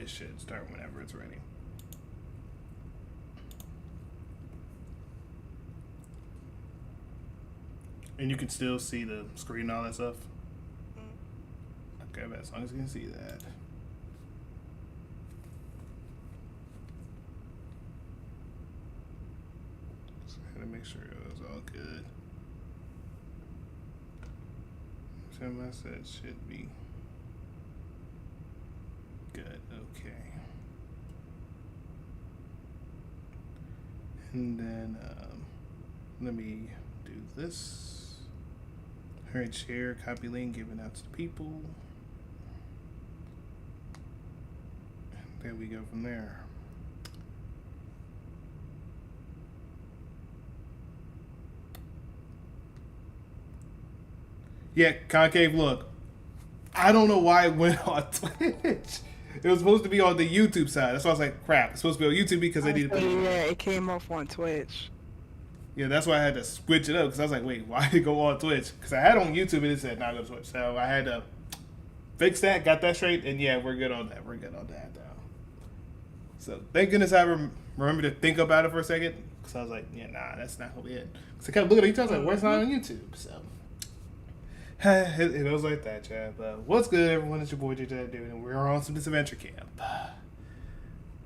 it should start whenever it's ready. And you can still see the screen and all that stuff? Okay, but as long as you can see that. Just had to make sure it was all good. So I said should be good. Okay. And then let me do this. Her share, copy link, given out to the people. And there we go from there. Yeah, concave look. I don't know why it went on Twitch. It was supposed to be on the YouTube side. That's why I was like, crap, it's supposed to be on YouTube because they need to put it. Yeah, it came off on Twitch. Yeah, that's why I had to switch it up because I was like, wait, why did it go on Twitch? Because I had on YouTube and it said not go to Twitch. So I had to fix that, got that straight, and yeah, we're good on that. We're good on that now. So thank goodness I remember to think about it for a second because I was like, yeah, nah, that's not going to be it. Because I kept looking at each other, I was like, where's not on YouTube? So it was like that, Chad. But what's good, everyone? It's your boy, JJ Dude, and we're on some Disventure Camp.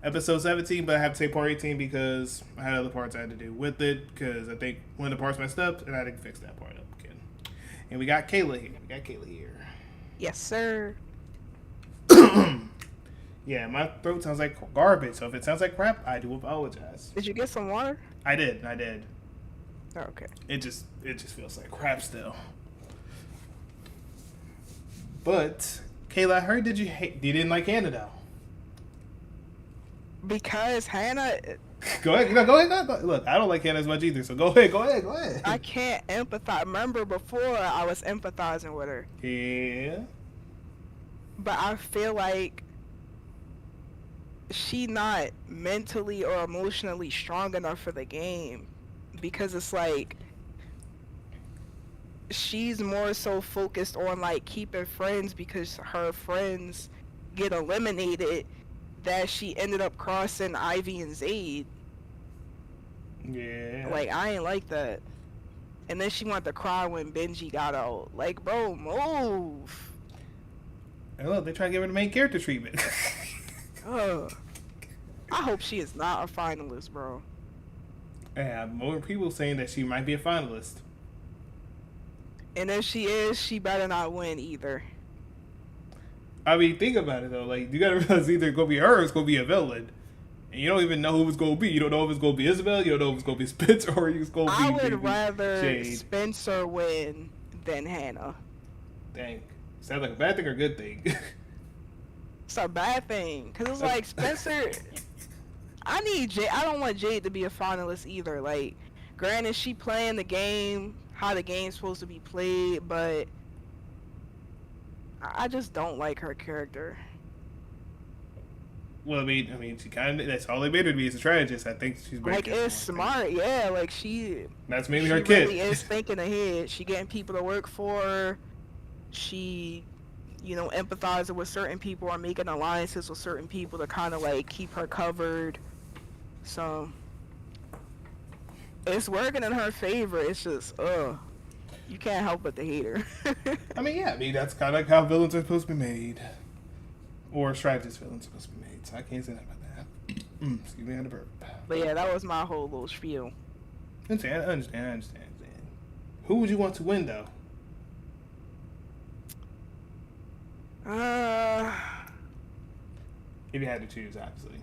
Episode 17, but I have to say part 18 because I had other parts I had to do with it because I think one of the parts messed up and I didn't fix that part up again. And we got Kayla here. Yes, sir. Yeah, my throat sounds like garbage, so if it sounds like crap, I do apologize. Did you get some water? I did. Oh, okay. It just feels like crap still. But Kayla, I heard you didn't like Hannah though. Because Hannah... Go ahead. No, go ahead. Look, I don't like Hannah as much either, so go ahead. I can't empathize. Remember before I was empathizing with her. Yeah. But I feel like she not mentally or emotionally strong enough for the game. Because it's like... she's more so focused on like keeping friends because her friends get eliminated that she ended up crossing Ivy and Zayd. Yeah. Like, I ain't like that. And then she wanted to cry when Benji got out. Like, bro, move. And look, they try to give her the main character treatment. Ugh. I hope she is not a finalist, bro. Yeah, more people saying that she might be a finalist. And if she is, she better not win either. I mean, think about it though. Like, you gotta realize either it's gonna be her or it's gonna be a villain. And you don't even know who it's gonna be. You don't know if it's gonna be Isabel, you don't know if it's gonna be Spencer, or it's gonna be I would rather Jade. Spencer win than Hannah. Dang. Is that like a bad thing or a good thing? It's a bad thing. Because it's like, Spencer... I need Jade. I don't want Jade to be a finalist either. Like, granted, she playing the game, how the game's supposed to be played, but... I just don't like her character. Well, I mean, she kind of, that's all they made her to be, as a strategist. I think she's like, it's smart, yeah. Like, that's mainly her kid. She really is thinking ahead. She getting people to work for her. She, empathizing with certain people or making alliances with certain people to kind of, like, keep her covered. So, it's working in her favor. It's just, you can't help but to hate her. I mean, that's kind of like how villains are supposed to be made. Or strategist villains are supposed to be made. So I can't say that about that. Excuse me, I had a burp. But yeah, that was my whole little spiel. I understand. Who would you want to win, though? If you had to choose, obviously.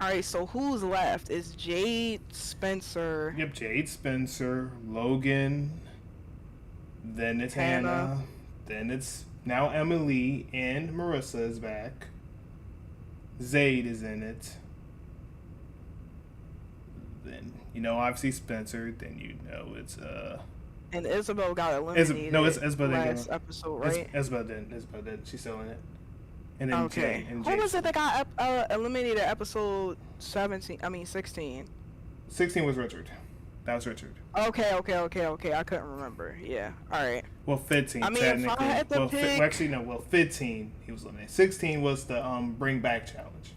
Alright, so who's left? Is Jade, Spencer... Yep, Jade, Spencer, Logan, then it's Hannah, then it's now Emily, and Marissa is back. Zayd is in it. Then, obviously Spencer, then it's, And Isabel got eliminated Isabel last episode, right? Isabel didn't. She's still in it. And then okay. Who was it that got eliminated episode 16? 16 was Richard. That was Richard. Okay. I couldn't remember. Yeah. All right. Well, 15 I mean, if technically. I had to Well, pick, actually, no. Well, 15 he was eliminated. 16 was the bring back challenge.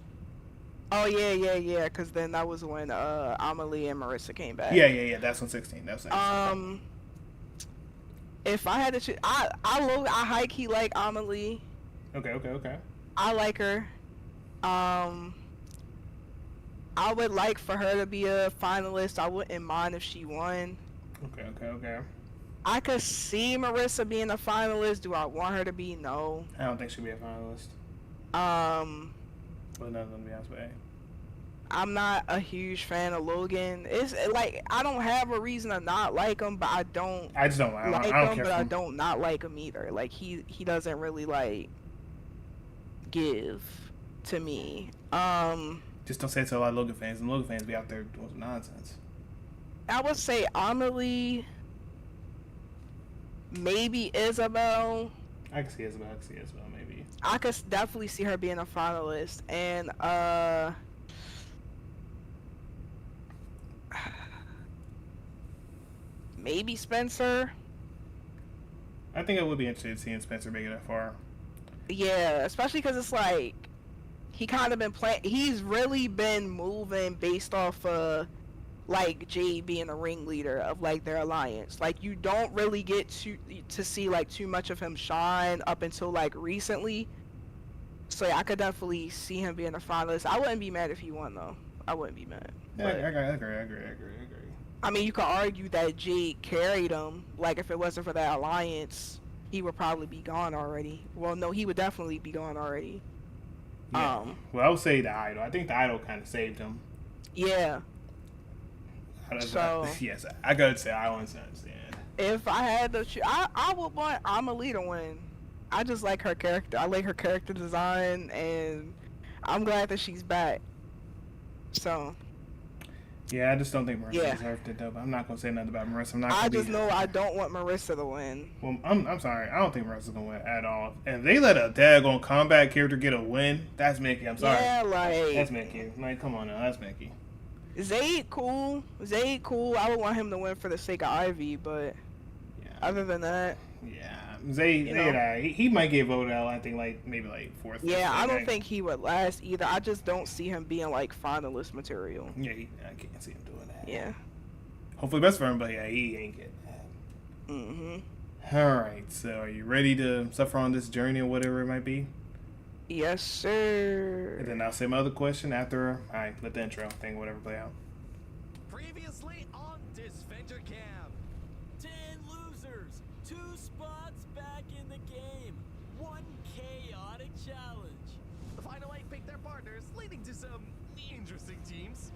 oh yeah. Because then that was when Amelie and Marissa came back. Yeah. That's when 16. That's 16. If I had to choose, I high key like Amelie. Okay. I like her. I would like for her to be a finalist. I wouldn't mind if she won. Okay. I could see Marissa being a finalist. Do I want her to be? No. I don't think she'll be a finalist. But no, let me be honest with you. I'm not a huge fan of Logan. It's like I don't have a reason to not like him, but I just don't like like him. him, but I don't not like him either. Like he doesn't really like give to me. Just don't say it to a lot of Logan fans, and Logan fans be out there doing some nonsense. I would say Amelie, maybe Isabel. I can see Isabel, maybe. I could definitely see her being a finalist, and maybe Spencer. I think I would be interested in seeing Spencer make it that far. Yeah, especially because it's like he kind of been playing. He's really been moving based off like Jade being a ringleader of like their alliance. Like you don't really get to see like too much of him shine up until like recently. So yeah, I could definitely see him being a finalist. I wouldn't be mad if he won though. I wouldn't be mad. Yeah, I agree. I mean, you could argue that Jade carried him. Like if it wasn't for that alliance, he would probably be gone already. Well, no, he would definitely be gone already. Yeah. Well, I would say the idol. I think the idol kind of saved him. Yeah. So yes, I gotta say I understand. If I had to choose, I would want Amelie to win. I just like her character. I like her character design, and I'm glad that she's back. So. Yeah, I just don't think Marissa deserved it though. But I'm not gonna say nothing about Marissa. I just know I don't want Marissa to win. Well, I'm sorry. I don't think Marissa's gonna win at all. And if they let a daggone combat character get a win, that's Mickey. I'm sorry. Yeah, like that's Mickey. Like, come on now, that's Mickey. Zayd cool. I would want him to win for the sake of Ivy, but other than that, Zayd, he might get voted out. I think maybe fourth. Yeah, I don't think he would last either. I just don't see him being like finalist material. Yeah, I can't see him doing that. Yeah. Hopefully best for him, but he ain't getting that. All right, so are you ready to suffer on this journey or whatever it might be? Yes, sir. And then I'll say my other question after I let the intro thing, whatever, play out. Previously on Disventure Camp. 10 losers, 2 spots back in the game, 1 chaotic challenge. The final 8 picked their partners, leading to some interesting teams.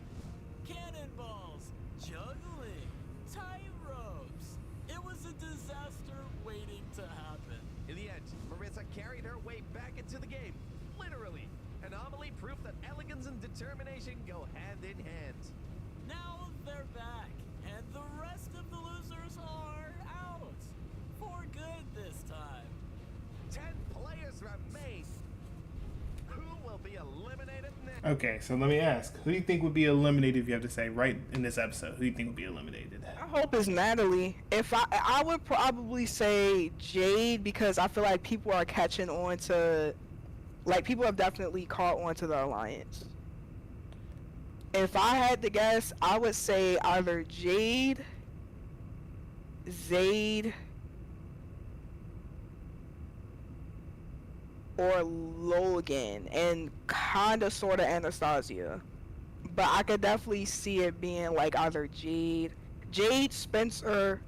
Cannonballs, juggling, tight ropes. It was a disaster waiting to happen. In the end, Marissa carried her way back into the game, literally. And Amelie proved that elegance and determination go hand in hand. Now they're back, and the rest of the losers are out. For good this time. 10 players remain. Who will be eliminated next? Okay, so let me ask. Who do you think would be eliminated if you have to say right in this episode? Who do you think would be eliminated? I hope it's Natalie. If I would probably say Jade because I feel like people are catching on to, like people have definitely caught on to the alliance. If I had to guess, I would say either Jade, Zayd, or Logan, and kinda sorta Anastasia. But I could definitely see it being like either Jade, Spencer.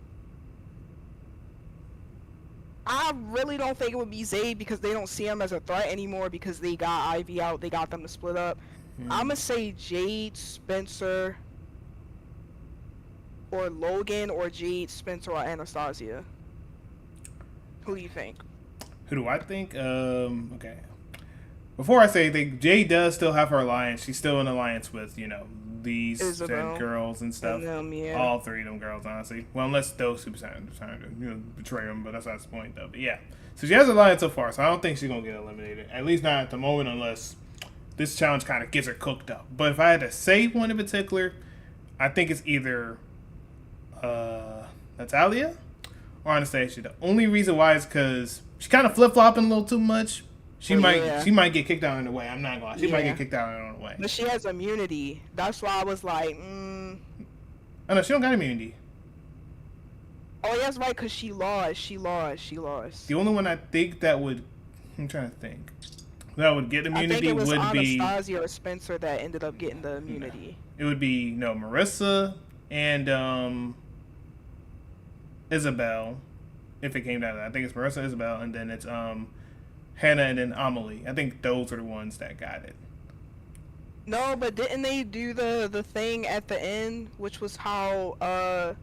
I really don't think it would be Zayd because they don't see him as a threat anymore because they got Ivy out, they got them to split up. I'm gonna say Jade, Spencer, or Logan, or Jade, Spencer, or Anastasia. Who do you think? Who do I think? Okay. Before I say anything, Jade does still have her alliance. She's still in alliance with, these Isabel, said girls and stuff. And them, all 3 of them girls, honestly. Well, unless those 2 trying to, betray them, but that's not the point, though. But yeah. So she has an alliance so far, so I don't think she's going to get eliminated. At least not at the moment, unless this challenge kind of gets her cooked up. But if I had to say one in particular, I think it's either Natalia or Anastasia. The only reason why is because she kind of flip flopping a little too much. She might get kicked out in the way. I'm not gonna lie. She might get kicked out in the way. But she has immunity. That's why I was like, Oh no, she don't got immunity. Oh, yeah, that's right, because she lost. The only one I think that would, I'm trying to think, that would get immunity I think it was would be Anastasia or Spencer that ended up getting the immunity. It would be Marissa and Isabel, if it came down to that. I think it's Marissa, Isabel, and then it's Hannah and then Amelie. I think those are the ones that got it. No, but didn't they do the thing at the end, which was how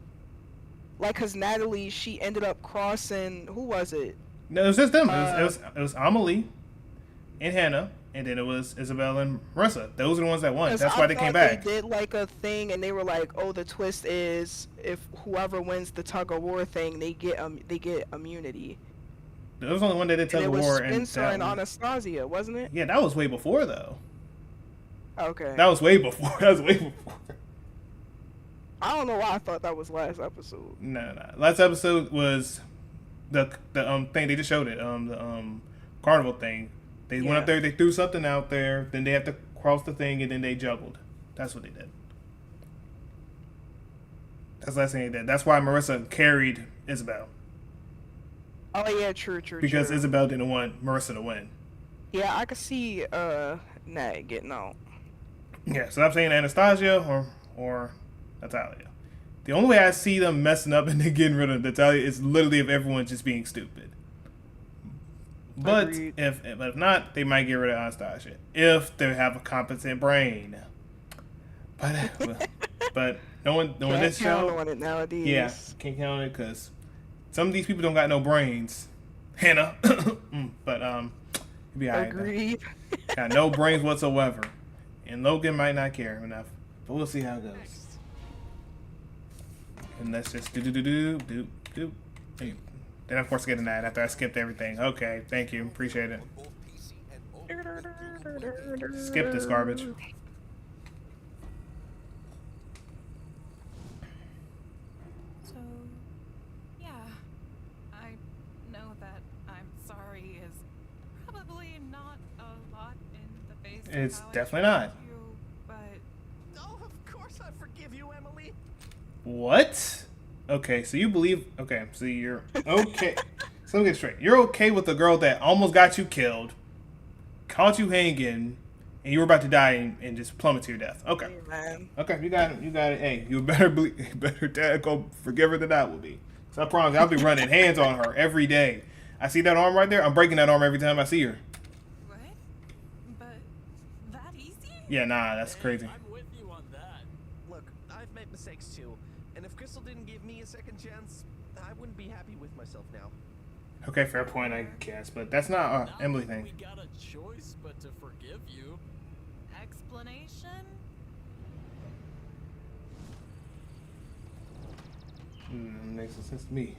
like, cause Natalie, she ended up crossing. Who was it? No, it was just them. It was Amelie and Hannah, and then it was Isabel and Marissa. Those are the ones that won. That's why they came back. They did like a thing, and they were like, "Oh, the twist is if whoever wins the tug of war thing, they get immunity." There was only one that did tug of war, and it was and Spencer and Anastasia, wasn't it? Yeah, that was way before though. Okay. That was way before. I don't know why I thought that was last episode. No. Last episode was the thing they just showed it. The carnival thing. They went up there. They threw something out there. Then they have to cross the thing, and then they juggled. That's what they did. That's the last thing they did. That's why Marissa carried Isabel. Oh yeah, true. Because Isabel didn't want Marissa to win. Yeah, I could see Nat getting out. Yeah, so I'm saying Anastasia or Natalia. The only way I see them messing up and then getting rid of Natalia is literally if everyone's just being stupid. But if not, they might get rid of Anastasia if they have a competent brain. But no one this show. Can't count on it nowadays. Yeah, can't count on it because some of these people don't got no brains. Hannah, but it'd be alright. Agreed. Got no brains whatsoever, and Logan might not care enough. But we'll see how it goes. And let's just do. Then of course getting that after I skipped everything. Okay, thank you, appreciate it. Skip this garbage. So, yeah, I know that I'm sorry is probably not a lot in the face. It's of how I definitely not. you, but Oh, of course I forgive you, Emily. What? Okay, so you believe... Okay, so you're... Okay. So let me get straight. You're okay with the girl that almost got you killed, caught you hanging, and you were about to die and just plummet to your death. Okay. Hey, man. Okay, you got it. Hey, you better go forgive her than I will be. So I promise I'll be running hands on her every day. I see that arm right there. I'm breaking that arm every time I see her. what? But that easy? Yeah, nah, that's crazy. I'm with you on that. Look, I've made mistakes too, and if Crystal didn't give me a second chance, I wouldn't be happy with myself now. Okay, fair point, I guess, but that's not Emily thing. We got a choice but to forgive you. Explanation? Makes no sense to me.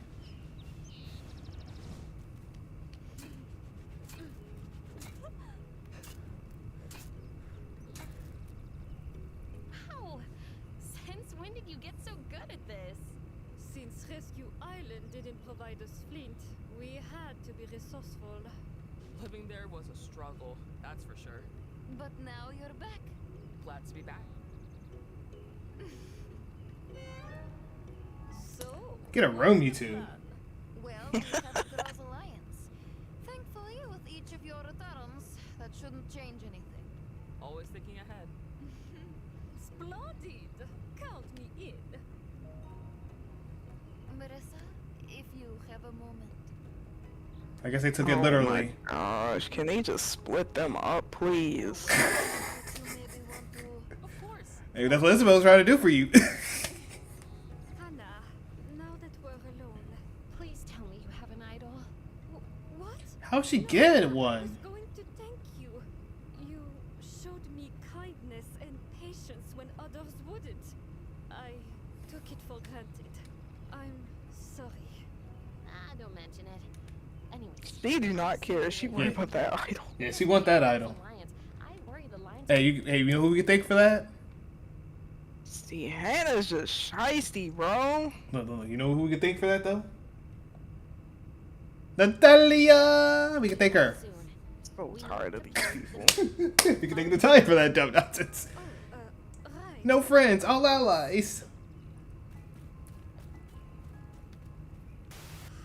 How? Since when did you get so good at this? Since Rescue Island didn't provide us flint, we had to be resourceful. Living there was a struggle, that's for sure. But now you're back. Glad to be back. So, Get a room, you two. Well, we have a Girls Alliance. Thankfully, with each of your returns, that shouldn't change anything. Always thinking ahead. splendid! Count me in. Marissa, if you have a moment. I guess they took it Oh literally. my gosh, can they just split them up, please? You maybe want to... Of course. Maybe that's what Isabel's trying to do for you. Hannah, now that we're alone, Please tell me you have an idol. what? How'd she No, get I one? was going to thank you. You showed me kindness and patience when others wouldn't. I took it for granted. I'm sorry. Ah, don't mention it. Anyways. They do not care. She worried Yeah. about that idol. Yeah, she want that idol. Alliance. I worry the Lions... Hey, you know who we can thank for that? See, Hannah's just shiesty, bro. Look, you know who we could thank for that though? Natalia. We can thank her. So tired of these people. We can take the time for that dumb nonsense. Oh, right. No friends, all allies.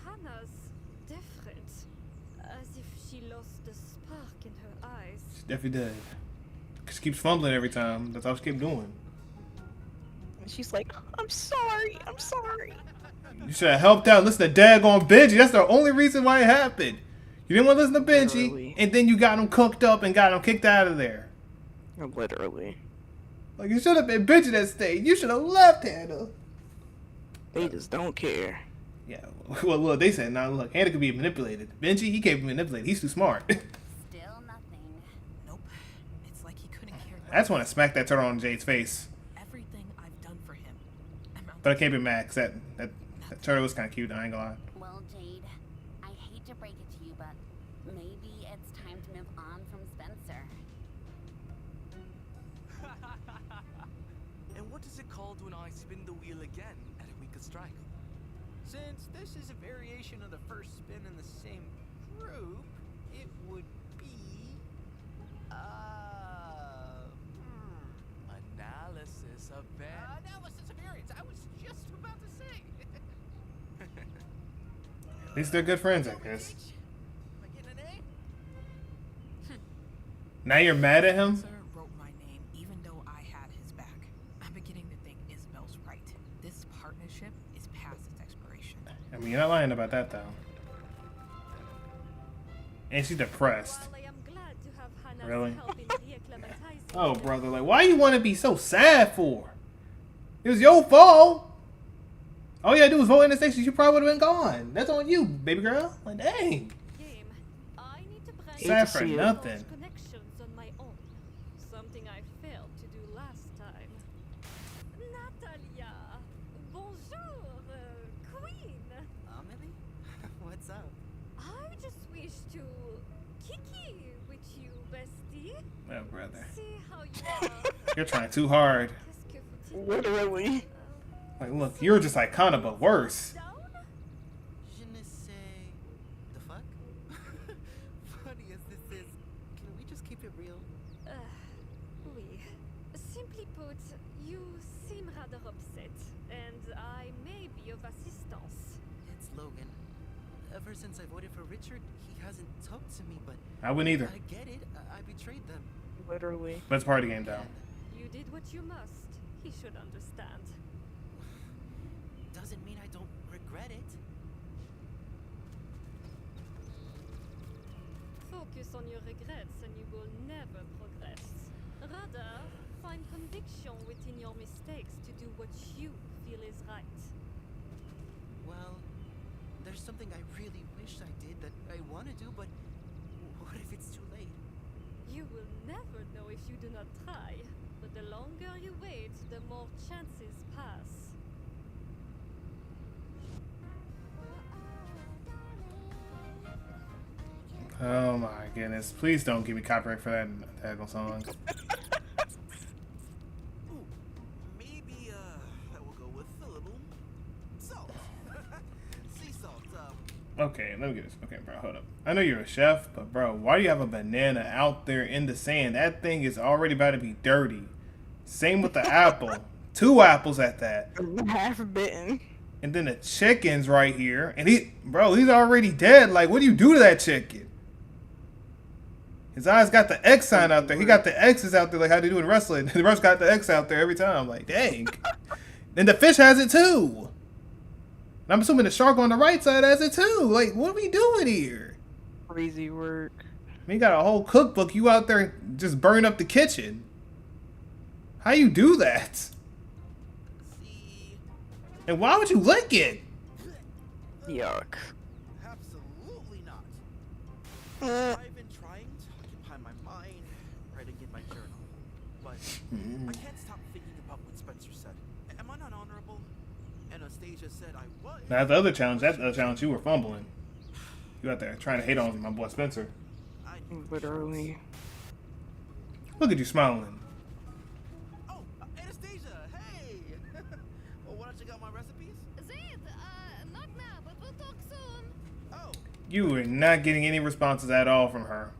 Hannah's different. As if she lost the spark in her eyes. She definitely did. She keeps fumbling every time. That's all she kept doing. And she's like, I'm sorry, I'm sorry. You should have helped out. Listen to daggone Benji. That's the only reason why it happened. You didn't want to listen to Benji, Literally. and then you got him cooked up and got him kicked out of there. Literally. Like, it should have been Benji that stayed. You should have left Hannah. They just don't care. Yeah, well, look, they said, nah, look, Hannah could be manipulated. Benji, he can't be manipulated. He's too smart. Still nothing. Nope. It's like he couldn't care less. I just want to smack that turtle on Jade's face. Everything I've done for him. But I can't be mad, because that turtle was kind of cute, I ain't gonna lie. Well, Jade, I hate to break it to you, but maybe it's time to move on from Spencer. And what is it called when I spin the wheel again at a weaker strike? Since this is a variation of the first spin in the same group, it would be analysis of analysis of variance. I was just about to say. At least they're good friends, I guess. Am I getting an A? Now you're mad at him? Spencer wrote my name even though I had his back. I'm beginning to think Isabel's right. This partnership is past its expiration. I mean, you're not lying about that, though. And she's depressed. While I am glad to have Hannah's Really? help in reacclimatizing. Oh, brother, like, why you want to be so sad for? It was your fault. All you had to do was vote in the station. You probably would have been gone. That's on you, baby girl. Like, dang. Game. I need to branch Sad out for see it. nothing. those connections on my own. Something I failed to do last time. Natalia. Bonjour, Queen. Amelie? What's up? I just wish to kiki with you, bestie. Oh, brother. See how you are. You're trying too hard. Qu'est-ce que vous dites? Literally. Like, look, you're just like kind of, but worse. Down? Je ne sais. The fuck? Funny as this is, can we just keep it real? Oui. Simply put, you seem rather upset, and I may be of assistance. It's Logan. Ever since I voted for Richard, he hasn't talked to me, but I wouldn't either. I get it. I betrayed them. Literally. But it's part of the game, though. You did what you must. He should understand. Doesn't mean I don't regret it. Focus on your regrets and you will never progress. Rather, find conviction within your mistakes to do what you feel is right. Well, there's something I really wish I did that I want to do, but what if it's too late? You will never know if you do not try, but the longer you wait, the more chances pass. Oh my goodness. Please don't give me copyright for that daggone song. Ooh, maybe I will go with a little salt. Sea salt. Okay, let me get this. Okay, bro, hold up. I know you're a chef, but bro, why do you have a banana out there in the sand? That thing is already about to be dirty. Same with the apple. 2 apples at that. Half bitten. And then the chicken's right here. And he's already dead. Like, what do you do to that chicken? His eyes got the X sign out there. He got the X's out there like how they do in wrestling. The rest got the X out there every time. Like, dang. And the fish has it too. And I'm assuming the shark on the right side has it too. Like, what are we doing here? Crazy work. We got a whole cookbook. You out there and just burn up the kitchen. How you do that? See, And why would you lick it? Yuck. absolutely not. Uh, I've been trying to occupy my mind, writing in my journal, but Hmm. I can't stop thinking about what Spencer said. Am I not honorable? Anastasia said I was. That's the other challenge. That's the other challenge. You were fumbling. You out there trying to hate on my boy Spencer. I knew literally. Look at you smiling. Oh, Anastasia, hey! You are not getting any responses at all from her.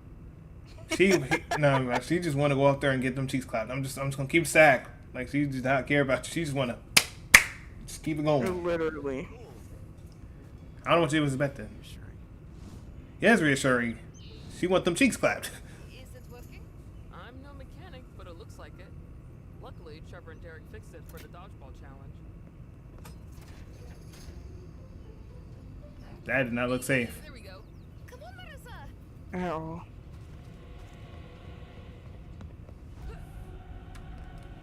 No, she just want to go up there and get them cheeks clapped. I'm just gonna keep sack. Like she does not care about you. She just want to just keep it going. Literally. I don't know what she was expecting. Yeah, it's reassuring. She want them cheeks clapped. Is it working? I'm no mechanic, but it looks like it. Luckily, Trevor and Derek fixed it for the dodgeball challenge. That did not look safe. There we go. Come on, Marissa. Oh.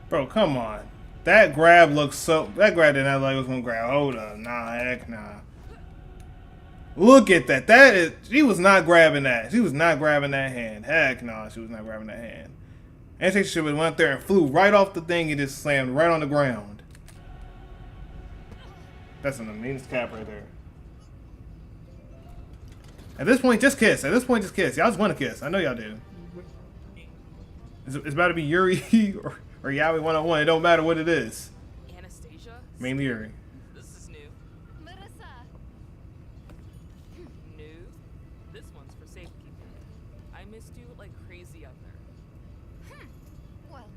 Bro, come on. That grab looks so... That grab did not look like it was going to grab. Hold up. Nah, heck nah. Look at that. That is... She was not grabbing that. She was not grabbing that hand. Heck no, she was not grabbing that hand. Anastasia should have went there and flew right off the thing and just slammed right on the ground. That's the meanest cap right there. At this point, just kiss. At this point, just kiss. Y'all just want to kiss. I know y'all do. It's about to be Yuri or Yaoi 101. It don't matter what it is. Anastasia? Mainly Yuri. This is new. Marissa. New? This one's for safekeeping. I missed you like crazy out there. Well,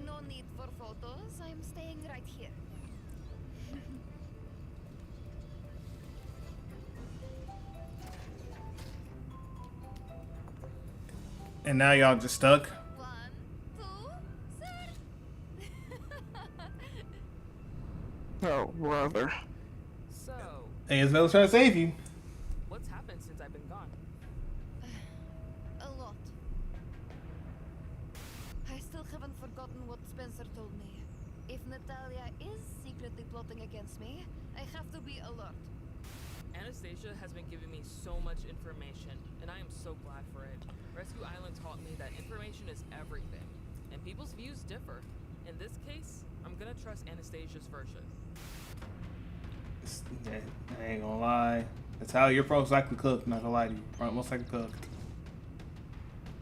no need for photos. I'm staying right here. And now y'all just stuck. 1, 2, 3. Oh, brother. So, Hey, Isabel's trying to save you. what's happened since I've been gone? A lot. I still haven't forgotten what Spencer told me. If Natalia is secretly plotting against me, I have to be alert. Anastasia has been giving me so much information, and I am so glad for it. Rescue Island taught me that information is everything, and people's views differ. In this case, I'm gonna trust Anastasia's version. I ain't gonna lie. That's how you're most likely cooked. Not gonna lie to you. Most likely cooked.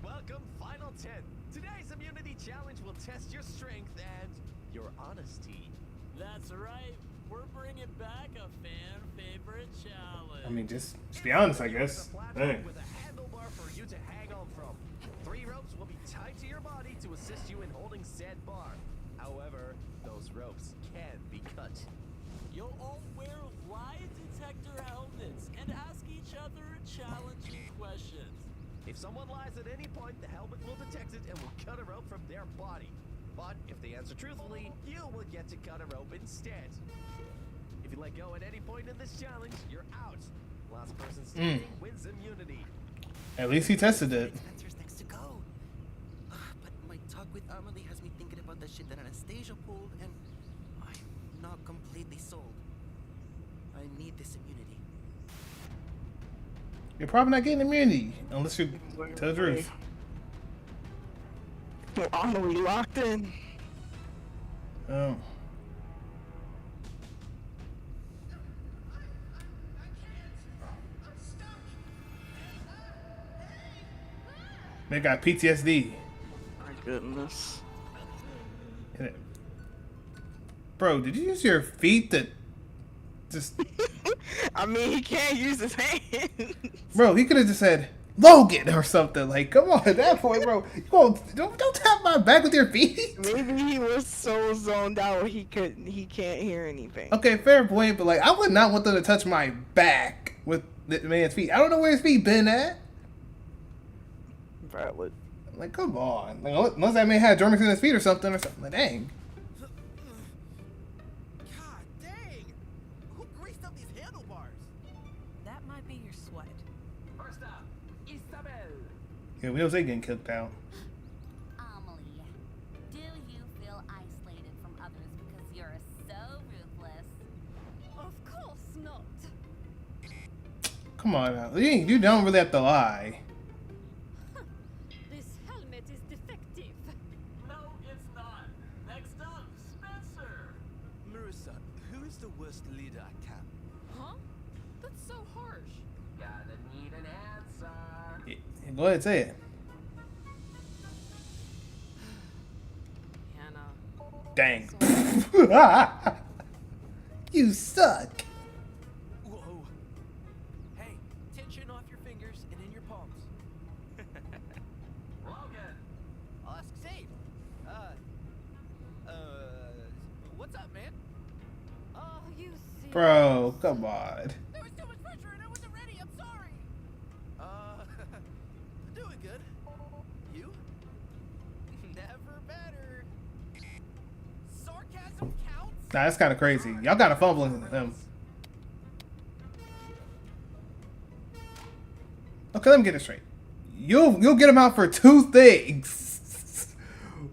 Welcome, Final 10. Today's immunity challenge will test your strength and your honesty. That's right. We're bringing back a fan favorite challenge. I mean, just be honest, I There's guess. a platform Hey. with a handlebar for you to hang on from. 3 ropes will be tied to your body to assist you in holding said bar. However, those ropes can be cut. You'll all wear lie detector helmets and ask each other challenging questions. If someone lies at any point, the helmet will detect it and will cut a rope from their body. But if they answer truthfully, you will get to cut a rope instead. If you let go at any point in this challenge, you're out. Last person standing wins immunity. At least he tested it. Spencer's next to go. But my talk with Amelie has me thinking about the shit that Anastasia pulled, and I'm not completely sold. I need this immunity. You're probably not getting immunity unless you tell the truth. Well, Amelie locked in. Oh. They got PTSD. My goodness. Bro, did you use your feet to just... I mean, he can't use his hands. Bro, he could have just said, Logan or something. Like, come on, at that point, bro. Don't tap my back with your feet. Maybe he was so zoned out he can't hear anything. Okay, fair point, but like, I would not want them to touch my back with the man's feet. I don't know where his feet been at. Valid. Like, come on. Like, unless that man had drummers in his feet or something. Like, dang. God dang! Who greased up these handlebars? That might be your sweat. First up, Isabel. Yeah, we don't say getting kicked out. Amelie, do you feel isolated from others because you're so ruthless? Of course not. Come on now. You don't really have to lie. This helmet is defective. No, it's not. Next up, Spencer. Marissa, who is the worst leader at camp? Huh? That's so harsh. Gotta need an answer. Yeah, go ahead, say it. Hannah. Dang. You suck. Whoa. Hey, 10 chin off your fingers and in your palms. Logan! I'll ask Zane. What's up, man? Oh, you see. Bro, come on. There was too much pressure and I wasn't ready. I'm sorry. Doing good. You? Never better. Sarcasm counts? Nah, that's kind of crazy. Y'all got to fumbling him. Okay, let me get this straight. You'll get him out for 2 things.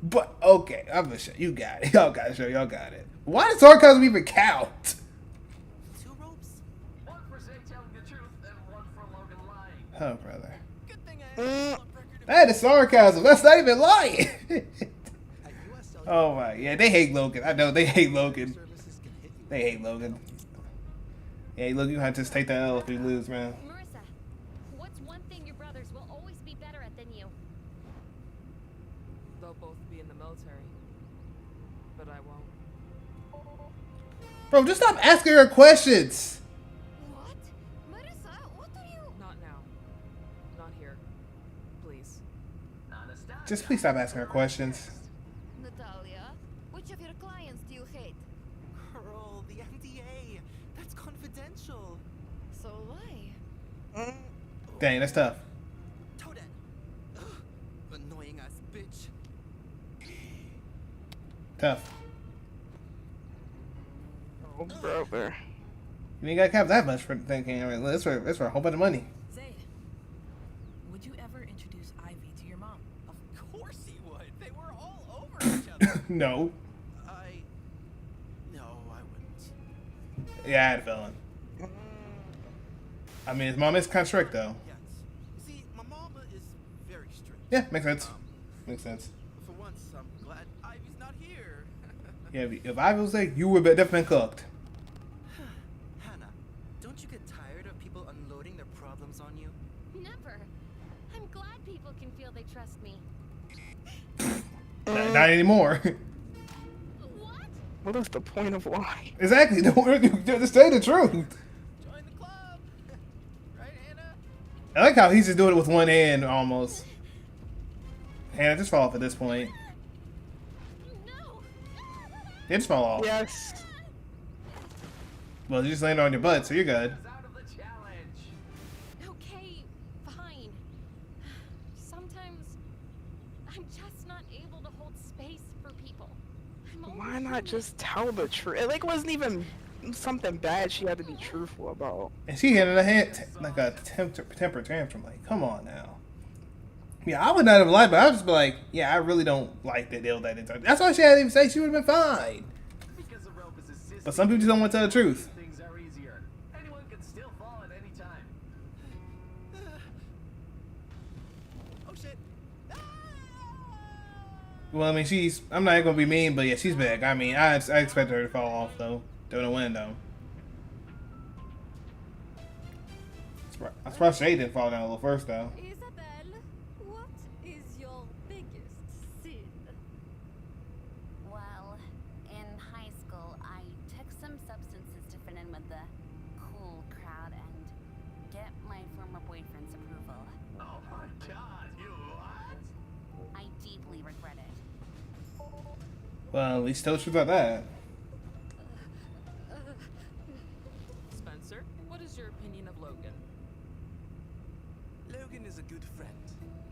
But okay, I'm gonna show you got it. Y'all got it. Why does sarcasm even count? 2 ropes? One for Zay telling the truth and one for Logan lying. Oh, brother. Good thing I had That is sarcasm. That's not even lying. US Oh my, yeah, they hate Logan. I know they hate Logan. services can hit you. They hate Logan. Yeah, look, you have to just take that L if you lose, man. Marissa, what's one thing your brothers will always be better at than you? They'll both be in the military, but I won't. Bro, just stop asking her questions. What? Marissa, what are you? Not now. Not here. Please. Anastasia. Just please stop asking her questions. Natalia, which of your clients do you hate? Girl, the NDA. That's confidential. So why? Dang, that's tough. Toadette. Ugh, annoying ass bitch. Tough. Oh, brother. You ain't got to cap that much for thinking. I mean, that's for a whole bunch of money. Zayn, would you ever introduce Ivy to your mom? Of course he would. They were all over each other. No. No, I wouldn't. Yeah, I had a feeling. I mean, his mom is kind of strict, though. Yes. See, my mama is very strict. Yeah, makes sense. Makes sense. For once, I'm glad Ivy's not here. Yeah, if I was there, you would have definitely been cooked. Hannah, don't you get tired of people unloading their problems on you? Never. I'm glad people can feel they trust me. Not anymore. What? What is the point of lying? Exactly. Just say the truth. Join the club! Right, Hannah? I like how he's just doing it with one hand, almost. Hannah, just fall off at this point. No! Yeah, just fall off. Yes. Well, you just landed on your butt, so you're good. Is out of the challenge. Okay, fine. Sometimes I'm just not able to hold space for people. I'm only Why not human. just tell the truth? Like, it wasn't even something bad she had to be truthful about. And she had a hand, like a temper tantrum. Like, come on now. Yeah, I would not have lied, but I would just be like, yeah, I really don't like that deal that entire. That's why she hadn't even say. She would have been fine. Because the rope is a system. But some people just don't want to tell the truth. Things are easier. Anyone can still fall at any time. Oh shit! Well, I mean, I'm not gonna be mean, but yeah, she's big. I mean, I expect her to fall off though, through the window. I'm surprised Shay didn't fall down a little first though. Isabel, what is your biggest sin? Well, in high school, I took some substances to fit in with the cool crowd and get my former boyfriend's approval. Oh my god, you what? I deeply regret it. Well, at least tell the truth about that. Spencer, what is your opinion of Logan? Logan is a good friend.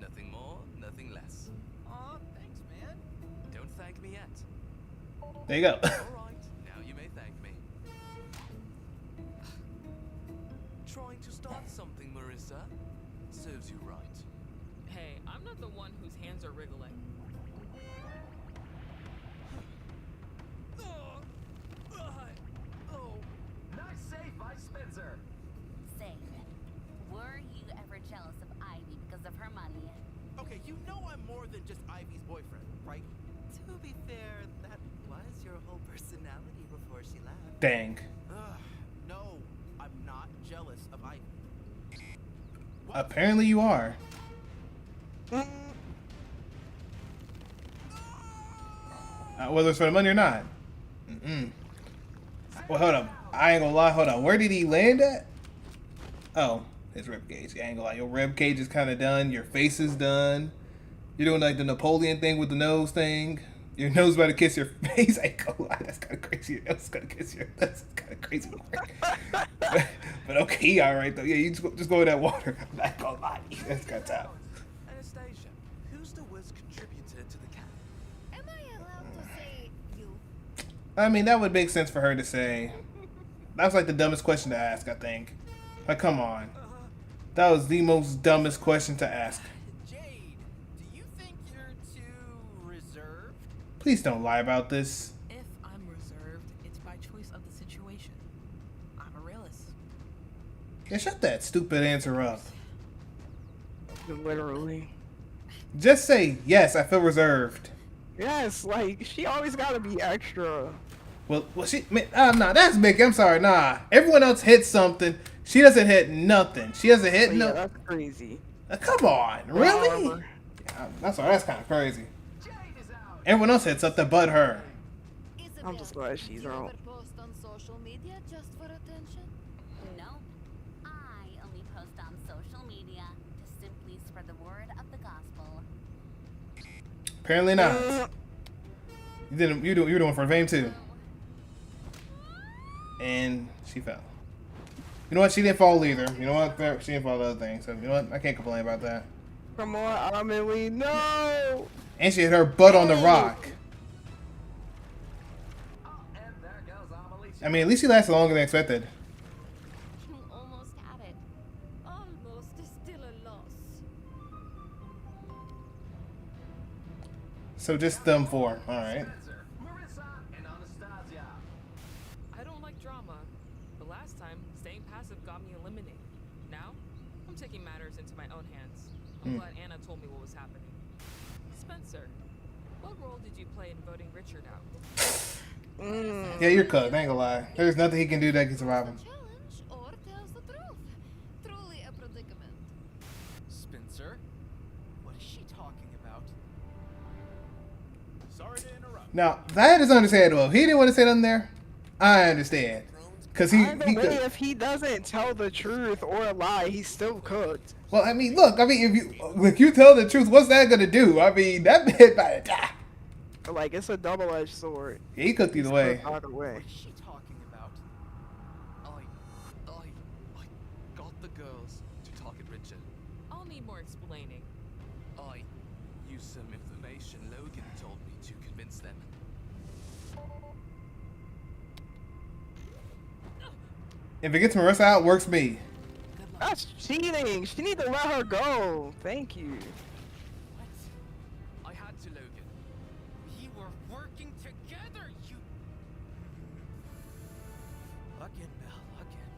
Nothing more, nothing less. Aw, thanks, man. Don't thank me yet. There you go. All right, now you may thank me. Trying to start something, Marissa. Serves you right. Hey, I'm not the one whose hands are wriggling. Nice save by Spencer. Say, were you ever jealous of Ivy because of her money? Okay, you know I'm more than just Ivy's boyfriend, right? To be fair, that was your whole personality before she left. Dang. No, I'm not jealous of Ivy. Apparently you are. Whether it's for the money or not. Well, hold up. I ain't gonna lie. Hold on. Where did he land at? Oh, his rib cage. I ain't gonna lie, your rib cage is kind of done. Your face is done. You're doing like the Napoleon thing with the nose thing. Your nose about to kiss your face. I ain't gonna lie, that's kind of crazy. Your nose is gonna kiss your. That's kind of crazy. but okay, all right though. Yeah, you just go in that water. I'm not gonna lie, that's kind of tough. Anastasia, who's the worst contributor to the camp? Am I allowed to say you? I mean, that would make sense for her to say. That was like the dumbest question to ask, I think. Like, come on. That was the most dumbest question to ask. Jade, do you think you're too reserved? Please don't lie about this. If I'm reserved, it's by choice of the situation. I'm a realist. Yeah, shut that stupid answer up. Literally. Just say, yes, I feel reserved. Yes, like she always gotta be extra. Well, nah, that's Mickey. I'm sorry, nah. Everyone else hits something. She doesn't hit nothing. She doesn't hit Yeah, no. that's crazy. Come on, really? Armor. Yeah, that's sorry. That's kind of crazy. Everyone else hits something but her. Isabel, I'm just glad she's do you wrong. ever post on social media just for attention? Nope. I only post on social media to simply spread the word of the gospel. Apparently not. You didn't. You were doing for fame too. And she fell. You know what? She didn't fall either. You know what? She didn't fall the other thing. So you know what? I can't complain about that. Come on, Amelie, no! And she hit her butt on the rock. I mean, at least she lasted longer than expected. You almost had it. Almost is still a loss. So just them four. All right. I don't like drama, but last time, staying passive got me eliminated. Now, I'm taking matters into my own hands. I'm glad Anna told me what was happening. Spencer, what role did you play in voting Richard out? Yeah, you're cooked. I ain't gonna lie. There's nothing he can do that can survive him. Challenge or tells the truth? Truly a predicament. Spencer? What is she talking about? Sorry to interrupt. Now that is understandable. If he didn't want to say nothing there, I understand. Cause he Either could. way, if he doesn't tell the truth or lie, he's still cooked. Well, I mean, look. I mean, if you tell the truth, what's that gonna do? I mean, that man about to die. Like, it's a double-edged sword. Yeah, he cooked either way. Cooked either way. What is she talking about? I got the girls to target Richard. I'll need more explaining. I used some information Logan told me to convince them. If it gets Marissa out, works me. That's cheating. She need to let her go. Thank you. I had to, Logan. We were working together, you... Again, Belle, again.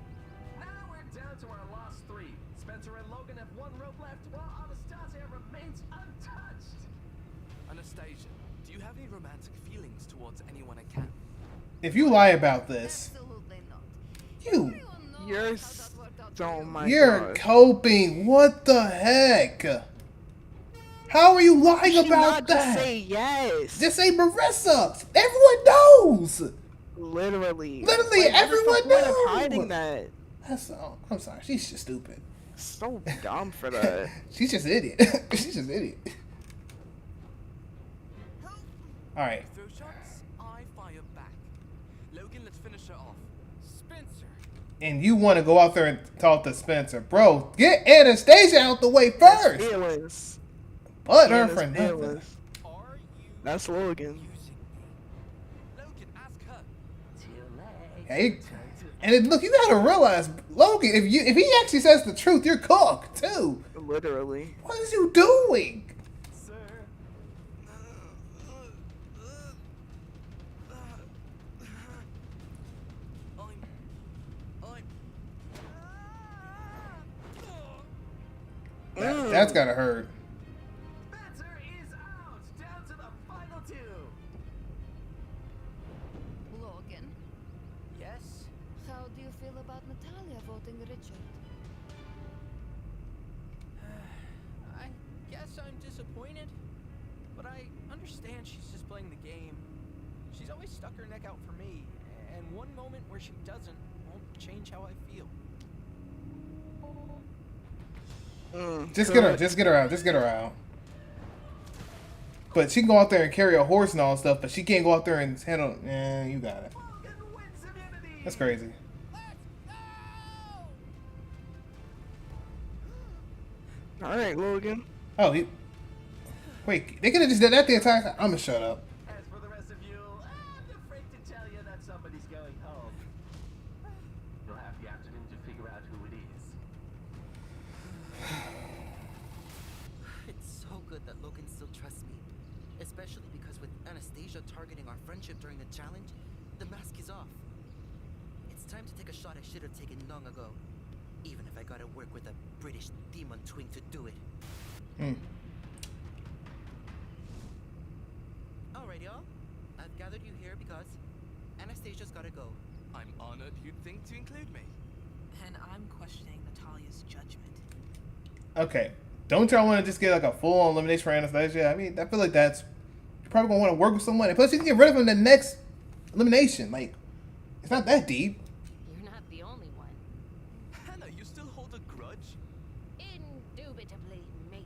Now we're down to our last three. Spencer and Logan have one rope left, while Anastasia remains untouched. Anastasia, do you have any romantic feelings towards anyone at camp? If you lie about this, Absolutely not. you, Everyone knows You're how that worked out for so you. my you're gosh. coping. What the heck? How are you lying She about not that? just say yes. Just say Marissa. Everyone knows. Literally. Literally, Like, what's the everyone point of knows. hiding that? That's all. I'm sorry. She's just stupid. So dumb for that. She's just an idiot. She's just an idiot. All right. Throw shots, I fire back. Logan, let's finish her off. Spencer. And you want to go out there and talk to Spencer, bro? Get Anastasia out the way first. Feelings. But her His friend. feelings. Are you That's Logan. using me? Logan, ask her. Hey, and it, look, you gotta realize, Logan, if he actually says the truth, you're cooked too. Literally. What is you doing? Sir. That's gotta hurt. Spencer is out, down to the final two. Logan, Yes? how do you feel about Natalia voting Richard? I guess I'm disappointed, but I understand she's just playing the game. She's always stuck her neck out for me, and one moment where she doesn't won't change how I feel. Just get her. Just get her out. Just get her out. But she can go out there and carry a horse and all that stuff, but she can't go out there and handle. You got it. That's crazy. All right, Logan. Oh, wait. They could have just did that the entire time. I'm gonna shut up. As for the rest of you, I'm afraid to tell you that somebody's going home. You'll have the afternoon to figure out who it is. It's so good that Logan still trusts me. Especially because with Anastasia targeting our friendship during the challenge, the mask is off. It's time to take a shot I should have taken long ago. Even if I gotta work with a British demon twink to do it. Alright, y'all. I've gathered you here because Anastasia's gotta go. I'm honored you'd think to include me. And I'm questioning Natalia's judgment. Okay. Don't y'all want to just get like a full-on elimination for Anastasia? I mean, I feel like that's... You're probably going to want to work with someone. And plus, you can get rid of him in the next elimination. Like, it's not that deep. You're not the only one. Hannah, you still hold a grudge? Indubitably, mate.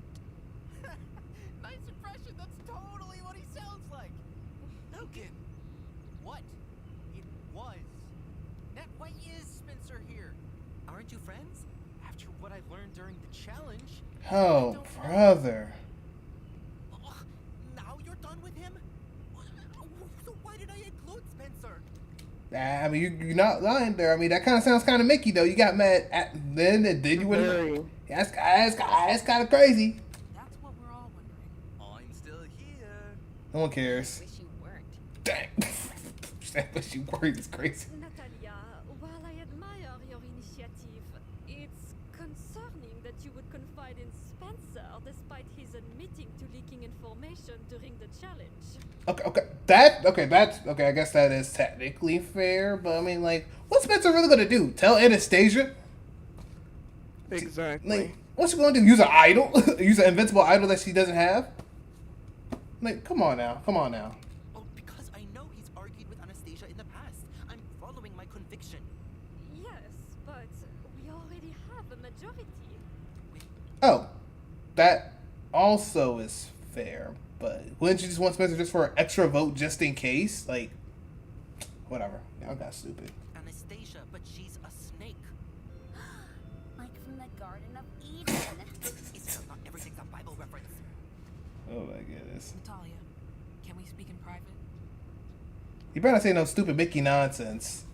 Nice impression. That's totally what he sounds like. Logan! What? It was. Nat, why is Spencer here? Aren't you friends? After what I learned during the challenge. Oh, brother. Ugh, now you're done with him? So why did I include Spencer? I mean, you're not lying there. I mean, that kind of sounds kind of Mickey, though. You got mad at then, and then you wouldn't. That's kind of crazy. That's what we're all wondering. I'm still here. No one cares. Wish you weren't. Dang. That wish you weren't is crazy. Natalia, while I admire your initiative, it's concerning that you would confide in Spencer despite his admitting to leaking information during the challenge. Okay. I guess that is technically fair, but I mean, like, what's Spencer really gonna do? Tell Anastasia? Exactly. Like, what's she gonna do? Use an idol? Use an invincible idol that she doesn't have? Like, come on now. Oh, because I know he's argued with Anastasia in the past. I'm following my conviction. Yes, but we already have a majority. Oh, that also is fair, but wouldn't you just want Spencer just for an extra vote just in case? Like, whatever. Y'all got stupid. Anastasia, but she's a snake. Like from the Garden of Eden. Isabel, not everything's a Bible reference. Oh my goodness. Natalia, can we speak in private? You better say no stupid Mickey nonsense.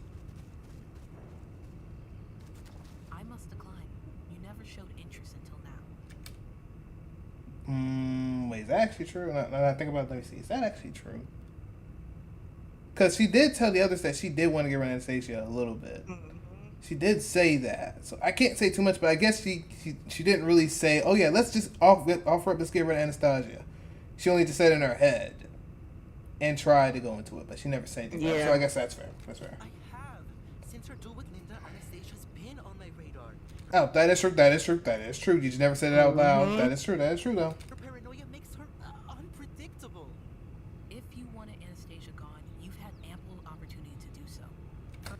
I must decline. You never showed interest until now. Wait, is that actually true? Now that I think about it, let me see. Is that actually true? Because she did tell the others that she did want to get rid of Anastasia a little bit. She did say that. So I can't say too much, but I guess she didn't really say, oh yeah, let's just offer up, let's get rid of Anastasia. She only just said in her head and tried to go into it, but she never said anything. Yeah. So I guess that's fair. That's fair. I have. Since her duel with Linda, Anastasia's been on my radar. Oh, that is true. You just never said it out loud. That is true though. Her paranoia makes her unpredictable. If you wanted Anastasia gone, you've had ample opportunity to do so.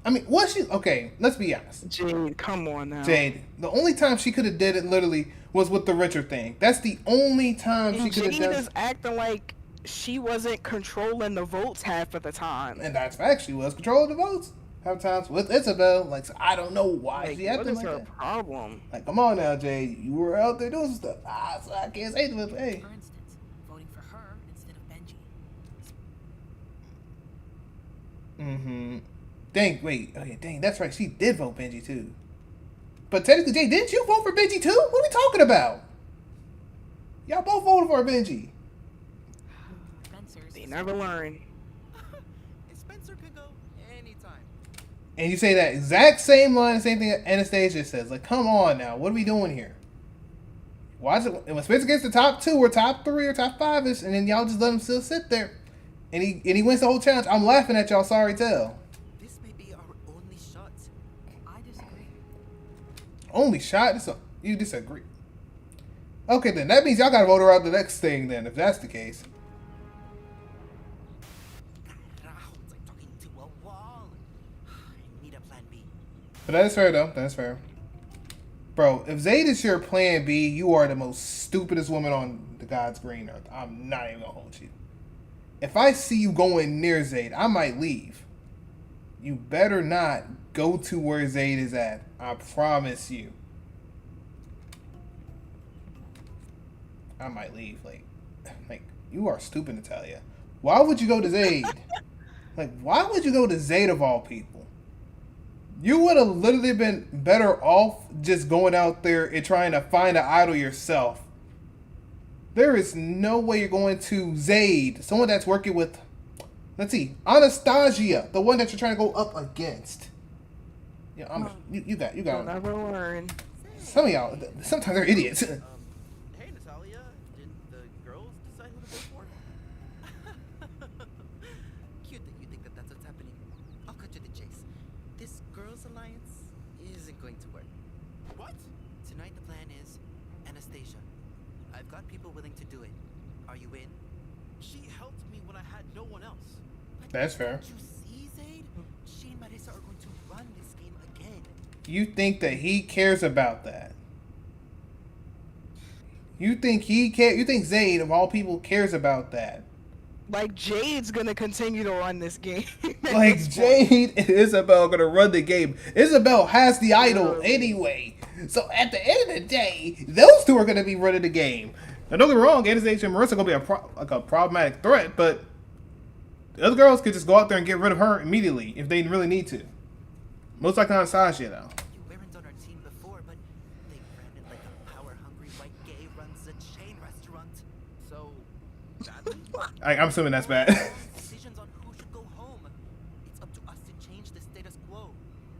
I mean, was she okay? Let's be honest. Jade, come on now. Jade, the only time she could have did it literally was with the Richard thing. That's the only time she could have Jade done is acting like she wasn't controlling the votes half of the time. And that's fact. She was controlling the votes half times with Isabel. Like, so I don't know why Like, she what acting is like her that. problem? Like, come on now, Jade. You were out there doing stuff. So I can't say to it, but hey. For instance, voting for her instead of Benji. Dang, wait. Oh, yeah, dang, that's right. She did vote Benji, too. But technically, Jade, didn't you vote for Benji, too? What are we talking about? Y'all both voted for Benji. Spencer's They never learn. And Spencer can go anytime. And you say that exact same line, same thing Anastasia says. Like, come on now. What are we doing here? Watch it. And when Spencer gets to top 2 or top 3 or top 5-ish, and then y'all just let him still sit there. And he wins the whole challenge. I'm laughing at y'all. Sorry, tell. This may be our only shot. I disagree. Only shot? You disagree. Okay, then. That means y'all got to vote her out the next thing, then, if that's the case. It's like talking to a wall. I need a plan B. But that is fair, though. That is fair. Bro, if Zayd is your plan B, you are the most stupidest woman on the God's green earth. I'm not even gonna hold you. If I see you going near Zayd, I might leave. You better not go to where Zayd is at. I promise you. I might leave. Like you are stupid, Natalia. Why would you go to Zayd? Like, why would you go to Zayd of all people? You would have literally been better off just going out there and trying to find an idol yourself. There is no way you're going to Zayd, someone that's working with, let's see, Anastasia, the one that you're trying to go up against. Yeah, you got. You'll never learn. Some of y'all, sometimes they're idiots. Hey, Natalia. Did the girls decide who to vote for? Cute that you think that that's what's happening. I'll cut to the chase. This girls' alliance isn't going to work. What? Tonight the plan is Anastasia. I've got people willing to do it. Are you in? She helped me when I had no one else. That's fair. Did you see, Zayd? She and Marissa are going to run this game again. You think that he cares about that? You think he care? You think Zayd of all people cares about that? Like, Jade's gonna continue to run this game. Like, Jade and Isabel are gonna run the game. Isabel has the idol anyway. So at the end of the day, those two are gonna be running the game. Now don't get me wrong, Anastasia and Marissa are gonna be a problematic threat, but the other girls could just go out there and get rid of her immediately if they really need to. Most likely Anastasia though. You weren't on our team before, but they ran it like a power-hungry white gay runs a chain restaurant. So, that I'm assuming that's bad. Decisions on who should go home. It's up to us to change the status quo.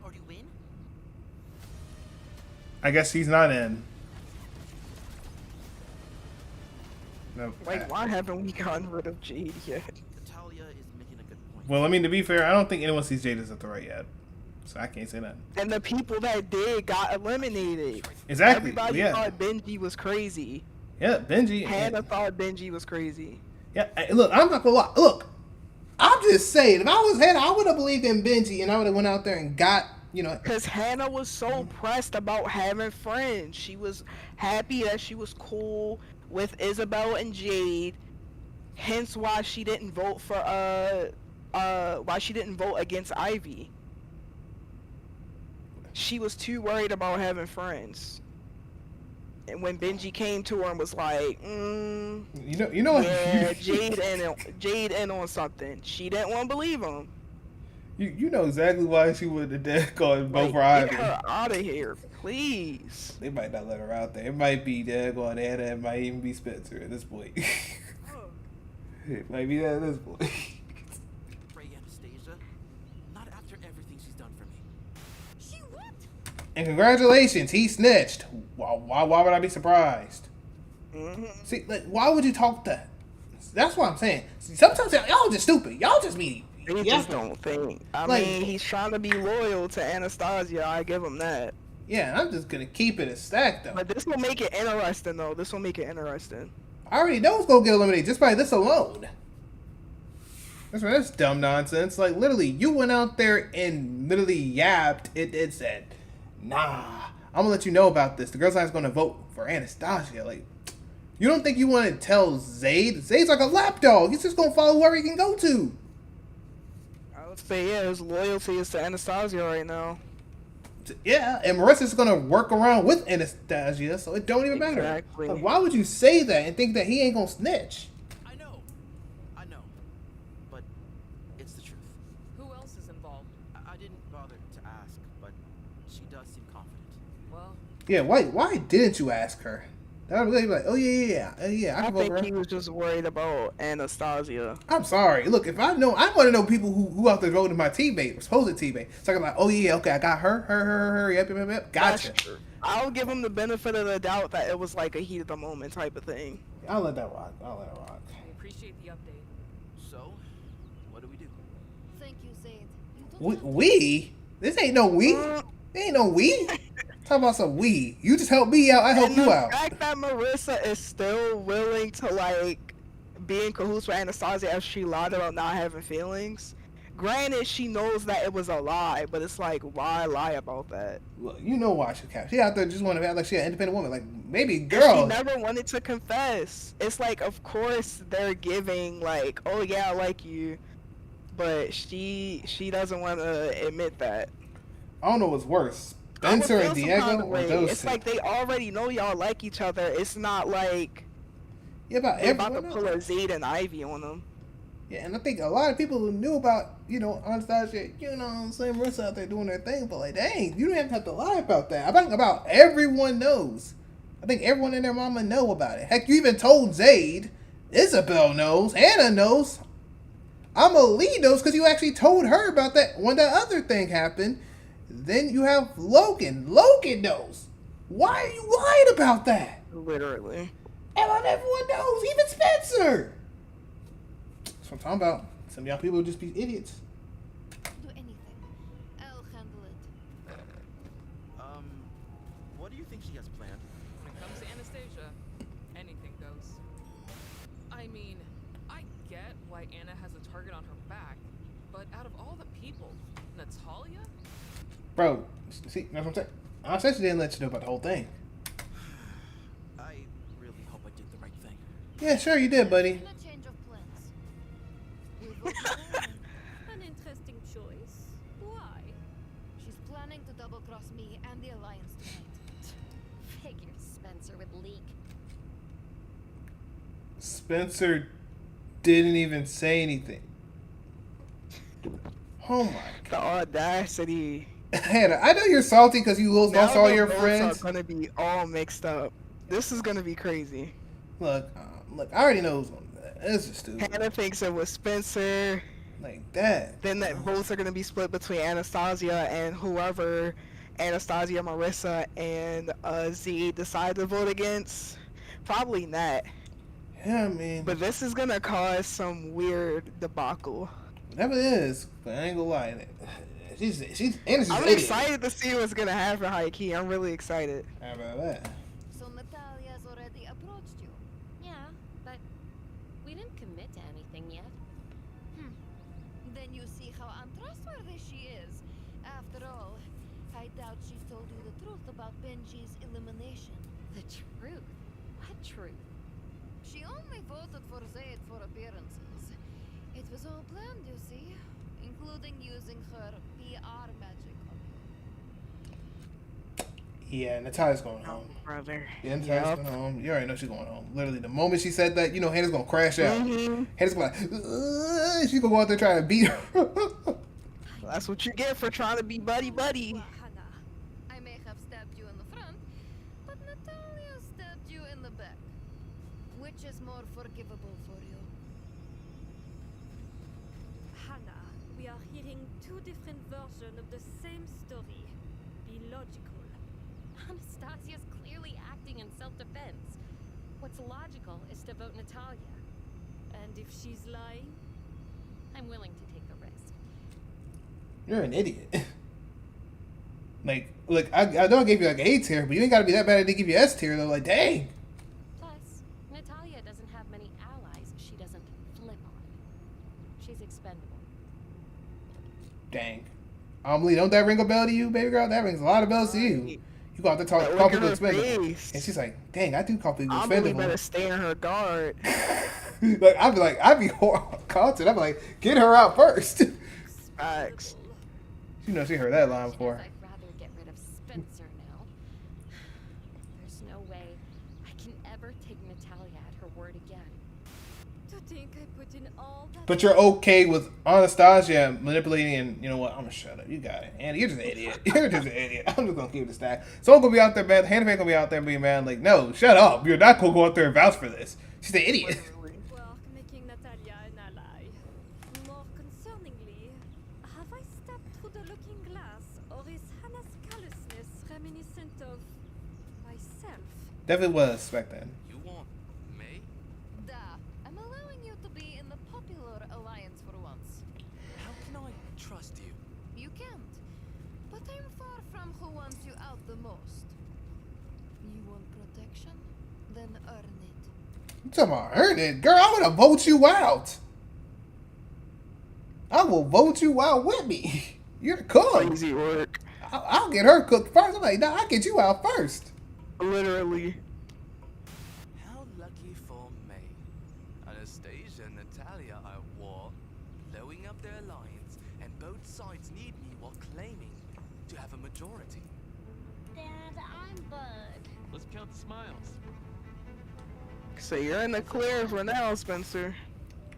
Are you in? I guess he's not in. No. Like, why haven't we gotten rid of Jade yet? Natalia is making a good point. Well, I mean, to be fair, I don't think anyone sees Jade as a threat yet. So I can't say that. And the people that did got eliminated. Exactly. Everybody Yeah. thought Benji was crazy. Yeah, Benji. Hannah thought Benji was crazy. Yeah, look, I'm not gonna lie. Look, I'm just saying, if I was Hannah, I would have believed in Benji and I would have went out there and got, Because Hannah was so pressed about having friends. She was happy that she was cool with Isabel and Jade. Hence why she didn't vote for why she didn't vote against Ivy. She was too worried about having friends. And when Benji came to her and was like, yeah, Jade in on something. She didn't want to believe him. You know exactly why she would have dead called vote for Get Ivy. her out of here, please. They might not let her out there. It might be dead going Anna. It might even be Spencer at this point. It might be that at this point. Pray, Anastasia. Not after everything she's done for me. She what? And congratulations, he snitched. Why would I be surprised? See, like, why would you talk that? That's what I'm saying. See, sometimes y'all just stupid. Y'all just be. He just don't think. I mean, he's trying to be loyal to Anastasia. I give him that. Yeah, I'm just gonna keep it a stack though. But this will make it interesting, though. This will make it interesting. I already know who's gonna get eliminated just by this alone. That's dumb nonsense. Like, literally, you went out there and literally yapped. It said, nah, I'm gonna let you know about this. The girl's not gonna vote for Anastasia. Like, you don't think you want to tell Zayd? Zayd's like a lapdog. He's just gonna follow whoever he can go to. I would say, yeah, his loyalty is to Anastasia right now. Yeah, and Marissa's gonna work around with Anastasia, so it don't even matter. Exactly. Like, why would you say that and think that he ain't gonna snitch? I know. But it's the truth. Who else is involved? I didn't bother to ask, but she does seem confident. Well, Yeah, why didn't you ask her? That would be like, oh yeah, I I can vote for think her. he was just worried about Anastasia. I'm sorry. Look, if I want to know people who out there voting my teammate, supposed teammate. So I'm like, oh yeah, okay, I got her, yep, gotcha. That's true. I'll give him the benefit of the doubt that it was like a heat of the moment type of thing. I'll let that rock. I'll let it rock. I appreciate the update. So, what do we do? Thank you, Zayd. You don't We? This ain't no we. There ain't no we. Talk about some we. You just help me out. I help And you the out. fact that Marissa is still willing to like be in cahoots with Anastasia as she lied about not having feelings granted, she knows that it was a lie, but it's like, why lie about that? Well, you know why she capped. She out there just want to act like she an independent woman. Like, maybe And girl. she never wanted to confess. It's like, of course they're giving like, oh yeah, I like you, but she doesn't want to admit that. I don't know what's worse, I would Spencer feel and some Diego kind of or way. those It's two. like they already know y'all like each other. It's not like Yeah, about they're about to everyone pull else. a Zayd and Ivy on them. Yeah, and I think a lot of people who knew about, Anastasia, Marissa out there doing their thing, but like, dang, you don't even have to lie about that. I think about everyone knows. I think everyone and their mama know about it. Heck, you even told Zayd. Isabel knows. Hannah knows. Amelie knows because you actually told her about that when that other thing happened. Then you have Logan. Logan knows. Why are you lying about that? Literally. And everyone knows, even Spencer. That's what I'm talking about. Some of y'all people just be idiots. Do anything. I'll handle it. What do you think she has planned? When it comes to Anastasia, anything goes. I mean, I get why Anna has a target on her back, but out of all the people, Natalia? Bro, see, that's what I'm saying. Anastasia didn't let you know about the whole thing. I really hope I did the right thing. Yeah, sure you did, buddy. And a change of plans. We vote for her. An interesting choice. Why? She's planning to double cross me and the Alliance tonight. Figure Spencer would leak. Spencer didn't even say anything. Oh my The god. audacity. Hannah, I know you're salty because you lost all the your votes friends. are gonna be all mixed up. This is gonna be crazy. Look, I already know who's on that. This is stupid. Hannah thinks it was Spencer. Like that. Then that votes are gonna be split between Anastasia and whoever Anastasia, Marissa, and Z decide to vote against. Probably not. Yeah, I mean, But this is gonna cause some weird debacle. whatever it is, but I ain't gonna lie. She's Anastasia. I'm excited to see what's gonna happen, Hikey. I'm really excited. How about that? So Natalia's already approached you. Yeah, but we didn't commit to anything yet. Then you see how untrustworthy she is. After all, I doubt she told you the truth about Benji's elimination. The truth? What truth? She only voted for Zayd for appearances. It was all planned, you see, including using her PR magic on you. Yeah, Natalia's going home. Brother. Yeah, Natalia's going home. You already know she's going home. Literally, the moment she said that, Hannah's gonna crash out. Hannah's gonna she's gonna go out there trying to beat her. That's what you get for trying to be buddy. Hannah. I may have stabbed you in the front, but Natalia stabbed you in the back. Which is more forgivable for you? Hannah, we are hearing two different versions of the same story. Be logical. Anastasia's clearly acting in self-defense. What's logical is to vote Natalia. And if she's lying? I'm willing to take the risk. You're an idiot. Like, look, I know I gave you like A tier, but you ain't gotta be that bad. I didn't give you S tier though. Like, dang. Plus, Natalia doesn't have many allies she doesn't flip on. She's expendable. Dang. Lee, don't that ring a bell to you, baby girl? That rings a lot of bells to you. You go out there Look call at people her expendable. face. And she's like, dang, I do call people I'm really expendable. better stay in her guard. I'd be content. I'd be like, get her out first. Facts. You know, she heard that line She before. knows I'd rather get rid of Spencer now. There's no way I can ever take Natalia at her word again. To think I put in all that. But you're okay with Anastasia manipulating, and you know what? I'm gonna shut up. You got it. Andy, you're just an idiot. You're just an idiot. I'm just gonna keep the stack. Someone gonna be out there, man. Hannah gonna be out there being mad. Like, no, shut up. You're not gonna go out there and vouch for this. She's an idiot. Work making Natalia an ally. More concerningly, have I stepped through the looking glass, or is Hannah's callousness reminiscent of myself? Definitely was back then. You want May? Duh. I'm allowing you to be in the popular alliance for once. How can I trust you? You can't. But I'm far from who wants you out the most. You want protection? Then earn it. You talking about earn it, girl? I'm gonna vote you out. I will vote you out with me. You're cooked. Crazy work. I'll get her cooked first. I'm like, nah, I'll get you out first. Literally. How lucky for me. Anastasia and Natalia are at war, blowing up their alliance, and both sides need me while claiming to have a majority. Dad, I'm Bud. Let's count the smiles. So you're in the clear for now, Spencer.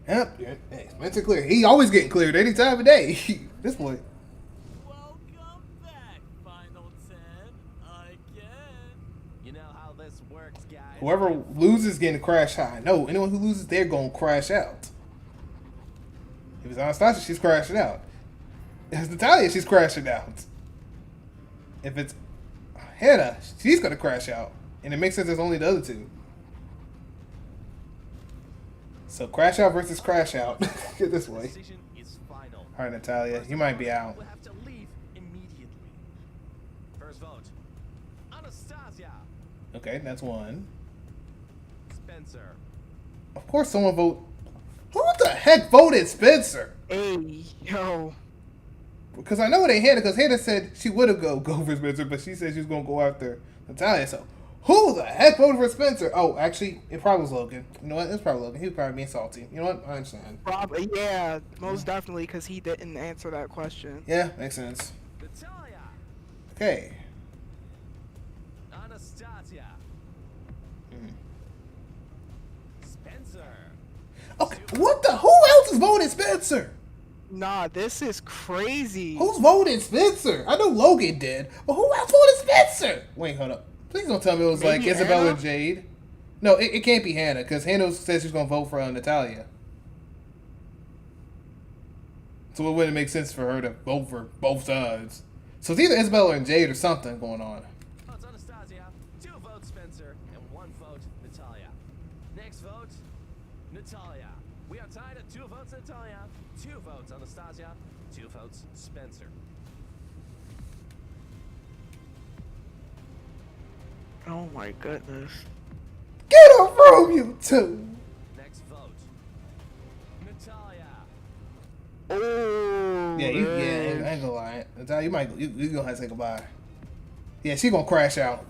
Yep. Hey, Spencer clear. He always getting cleared any time of day. This boy. Welcome back, Final 10. Again. You know how this works, guys. Whoever loses getting crash high. No, anyone who loses, they're gonna crash out. If it's Anastasia, she's crashing out. If it's Natalia, she's crashing out. If it's Hannah, she's gonna crash out. And it makes sense there's only the other two. So crash out versus crash out. Get this way. Decision is final. All right, Natalia, you might be out. We'll have to leave immediately. First vote. Anastasia. Okay, that's one. Spencer. Of course, someone vote. Who the heck voted Spencer? Hey, yo. Because I know it ain't Hannah. Because Hannah said she would have go for Spencer, but she said she was gonna go after Natalia. So who the heck voted for Spencer? Oh, actually, it probably was Logan. You know what? It's probably Logan. He was probably being salty. You know what? I understand. Probably, yeah, most definitely, because he didn't answer that question. Yeah, makes sense. Natalia. Okay. Anastasia. Spencer. Okay. What the? Who else is voting Spencer? Nah, this is crazy. Who's voting Spencer? I know Logan did, but who else voted Spencer? Wait, hold up. Please don't tell me it was like Maybe Isabella Hannah? or Jade. No, it can't be Hannah because Hannah said she's gonna vote for Natalia. So it wouldn't make sense for her to vote for both sides. So it's either Isabella or Jade or something going on. Oh, it's Anastasia. 2 votes Spencer and 1 vote Natalia. Next vote, Natalia. We are tied at 2 votes Natalia, 2 votes Anastasia, 2 votes Spencer. Oh my goodness. Get a room, you two. Next vote, Natalia. Oh. Yeah, man. I ain't gonna lie. Natalia, you gonna have to say goodbye. Yeah, she gonna crash out.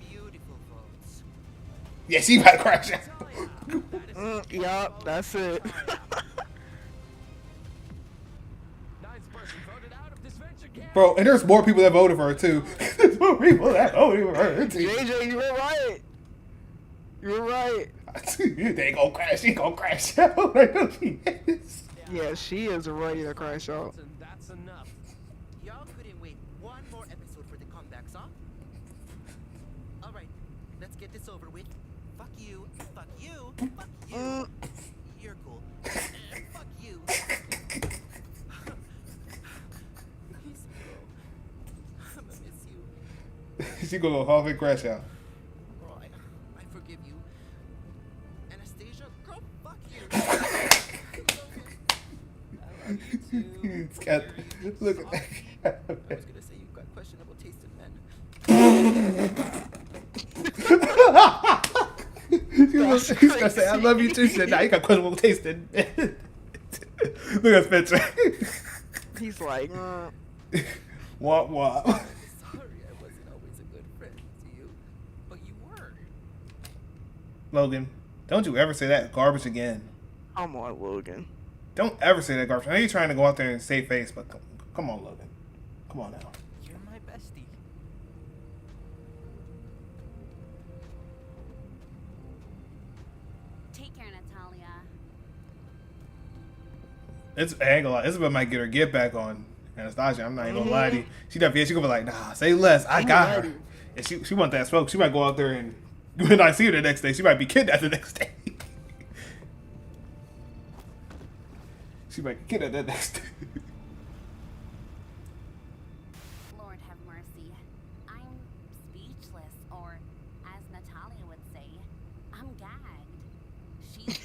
Beautiful votes. Yeah, she about to crash out. Yup, that's it. 9th person voted out of Disventure camp. Bro, and there's more people that voted for her too. There's more people that voted for her too. JJ, you were right. You were right. They gonna crash. She gonna crash out. I know she is. Yeah, she is ready to crash out. And that's enough. Y'all couldn't wait one more episode for the comebacks, huh? Alright, let's get this over with. Fuck you, fuck you, fuck you. You're cool. Fuck you. Miss you, bro. I'ma miss you. She gonna halfway crash out. Bro, I forgive you. Anastasia, girl, fuck you. It's got, look at that. I was gonna say you got questionable taste in men. She's gonna say, I love you too. She said, nah, you got questionable taste in men. Look at Spencer. He's like, Womp womp. Sorry, I wasn't always a good friend to you, but you were. Logan, don't you ever say that garbage again. come on, Logan. Don't ever say that garbage. I know you're trying to go out there and save face, but come on, Logan. Come on now. You're my bestie. Take care, Natalia. I ain't gonna lie. Isabel might get her get back on Anastasia. I'm not even gonna lie to you. She gonna be like, nah, say less. I got her. And she want that smoke. She might go out there and when I see her the next day, she might be kidnapped the next day. She might get kidnapped the next day. Lord have mercy. I'm speechless, or as Natalia would say, I'm gagged. She's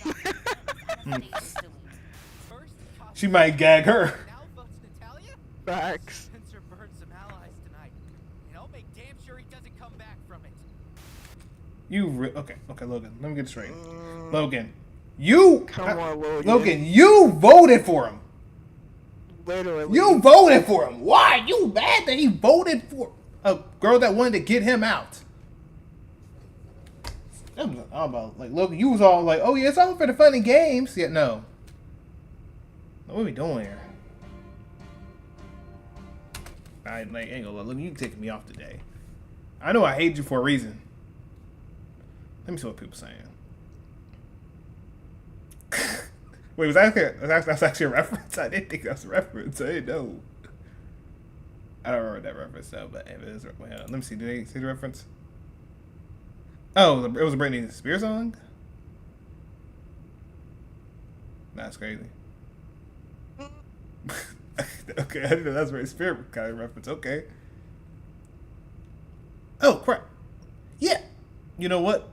Anastasia's doing. First, She might gag her. now votes Natalia? Facts. Spencer burned some allies tonight. And I'll make damn sure he doesn't come back from it. Okay, Logan. Let me get it straight. Logan, you Come on, Logan. Logan, you voted for him. Literally. You voted for him. Why? You mad that he voted for a girl that wanted to get him out? I'm about like, look, you was all like, oh yeah, it's all for the fun and games. Yeah, no. What are we doing here? I ain't gonna look. You taking me off today. I know I hate you for a reason. Let me see what people saying. Wait, that's actually a reference? I didn't think that was a reference. I didn't know. I don't remember that reference though, but if it is, wait, let me see. Did they see the reference? Oh, it was a Britney Spears song? That's crazy. Okay, I didn't know that's Britney Spears kind of reference. Okay. Oh, crap. Yeah. You know what?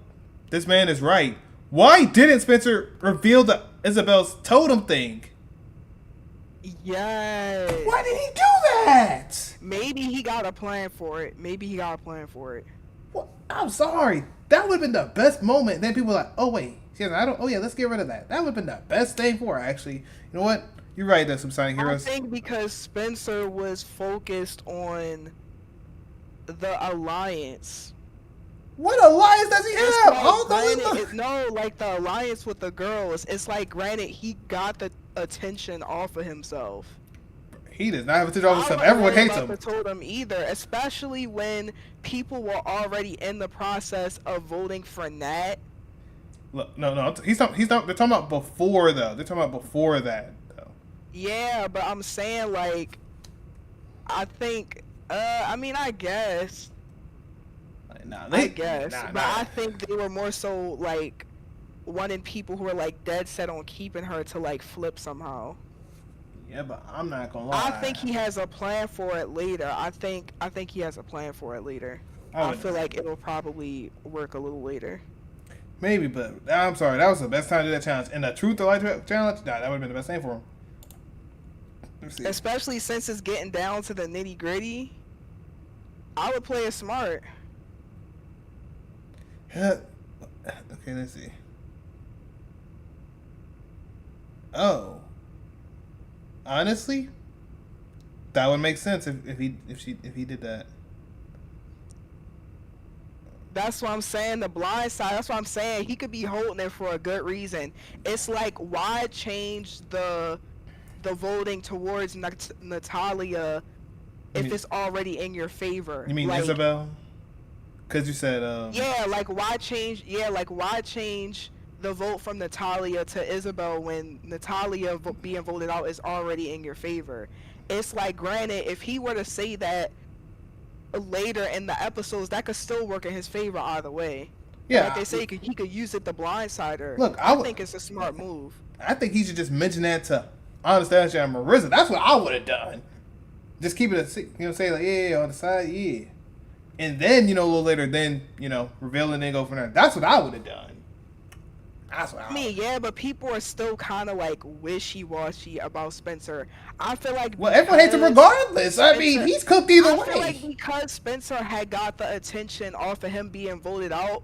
This man is right. Why didn't Spencer reveal the Isabel's totem thing? Yes. Why did he do that? Maybe he got a plan for it. Well, I'm sorry. That would have been the best moment. Then people were like, oh, wait. She has an idol? Oh, yeah, let's get rid of that. That would have been the best thing for her, actually. You know what? You're right, there's some Sonic Heroes. I think because Spencer was focused on the alliance. What alliance does he have? Like the alliance with the girls. It's like, granted, he got the attention off of himself. He does not have attention off of himself. Everyone hates him. I told him either, especially when people were already in the process of voting for Nat. Look, no, they're talking about before though. They're talking about before that though. Yeah, but I'm saying like, I think, I mean, I guess. I think they were more so like wanting people who were like dead set on keeping her to like flip somehow. Yeah, but I'm not gonna lie. I think he has a plan for it later. I think he has a plan for it later. I feel like it'll probably work a little later. Maybe, but I'm sorry. That was the best time to do that challenge. And the Truth or Light challenge, that would have been the best thing for him. Let's see. Especially since it's getting down to the nitty gritty. I would play it smart. Okay, let's see. Oh, honestly, that would make sense if he did that. That's what I'm saying. The blind side. That's what I'm saying. He could be holding it for a good reason. It's like, why change the voting towards Natalia if it's already in your favor? You mean like, Isabel? Because you said why change the vote from Natalia to Isabel when Natalia being voted out is already in your favor? It's like, granted, if he were to say that later in the episodes, that could still work in his favor either way. Yeah, like they say, he could use it to blindside her. Look, I think it's a smart move. I think he should just mention that to Anastasia and Marissa. That's what I would have done. Just keep it say like, yeah, on the side, yeah. And then, a little later, then, reveal and then go from there. That's what I would have done. That's what I mean, yeah, but people are still kind of like wishy-washy about Spencer. I feel like... Well, everyone hates him regardless. I mean, he's cooked either way. I feel like because Spencer had got the attention off of him being voted out,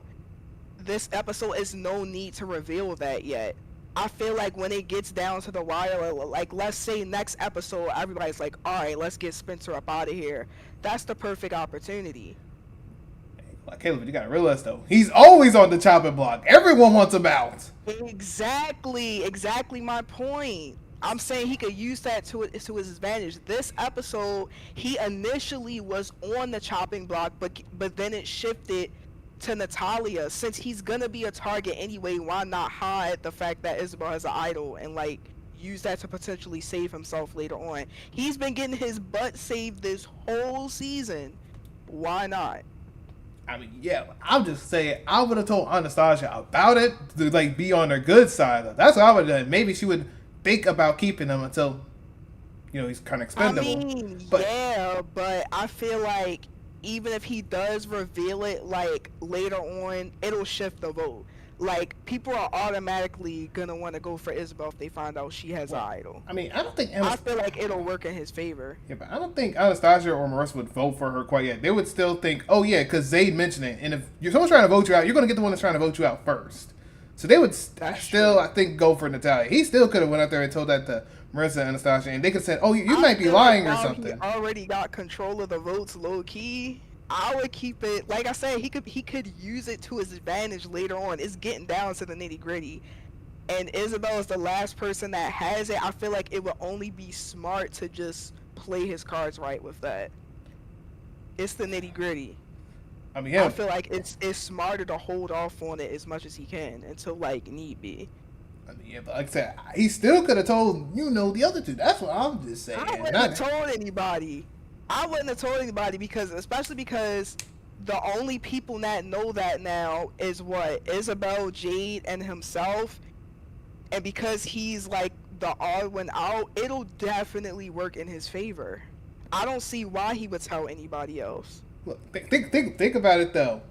this episode is no need to reveal that yet. I feel like when it gets down to the wire, like, let's say next episode, everybody's like, all right, let's get Spencer up out of here. That's the perfect opportunity. Like, Kayla, you gotta realize though, he's always on the chopping block. Everyone wants him out. Exactly my point. I'm saying he could use that to his advantage. This episode, he initially was on the chopping block, but then it shifted to Natalia. Since he's gonna be a target anyway, why not hide the fact that Isabel has an idol and like use that to potentially save himself later on? He's been getting his butt saved this whole season. Why not? I mean, yeah, I'm just saying, I would have told Anastasia about it to like be on her good side. That's what I would have done. Maybe she would think about keeping him until, he's kind of expendable. I mean, but I feel like even if he does reveal it like later on, it'll shift the vote. Like, people are automatically gonna want to go for Isabel if they find out she has an idol. I mean, I don't think I feel like it'll work in his favor. Yeah, but I don't think Anastasia or Marissa would vote for her quite yet. They would still think, oh yeah, because Zayd mentioned it, and if someone's trying to vote you out, you're gonna get the one that's trying to vote you out first. So they would That's still, true. I think, go for Natalia. He still could have went out there and told that to Marissa and Anastasia, and they could have said, "Oh, you I might be feel lying or while something." He already got control of the votes low key. I would keep it like I said. He could use it to his advantage later on. It's getting down to the nitty gritty, and Isabel is the last person that has it. I feel like it would only be smart to just play his cards right with that. It's the nitty gritty. I mean, yeah, I feel like it's smarter to hold off on it as much as he can until like need be. I mean, yeah, but like I said, he still could have told the other two. That's what I'm just saying. I wouldn't have told anybody. I wouldn't have told anybody especially because the only people that know that now is what Isabel, Jade, and himself. And because he's like the odd one out, it'll definitely work in his favor. I don't see why he would tell anybody else. Look, think about it though.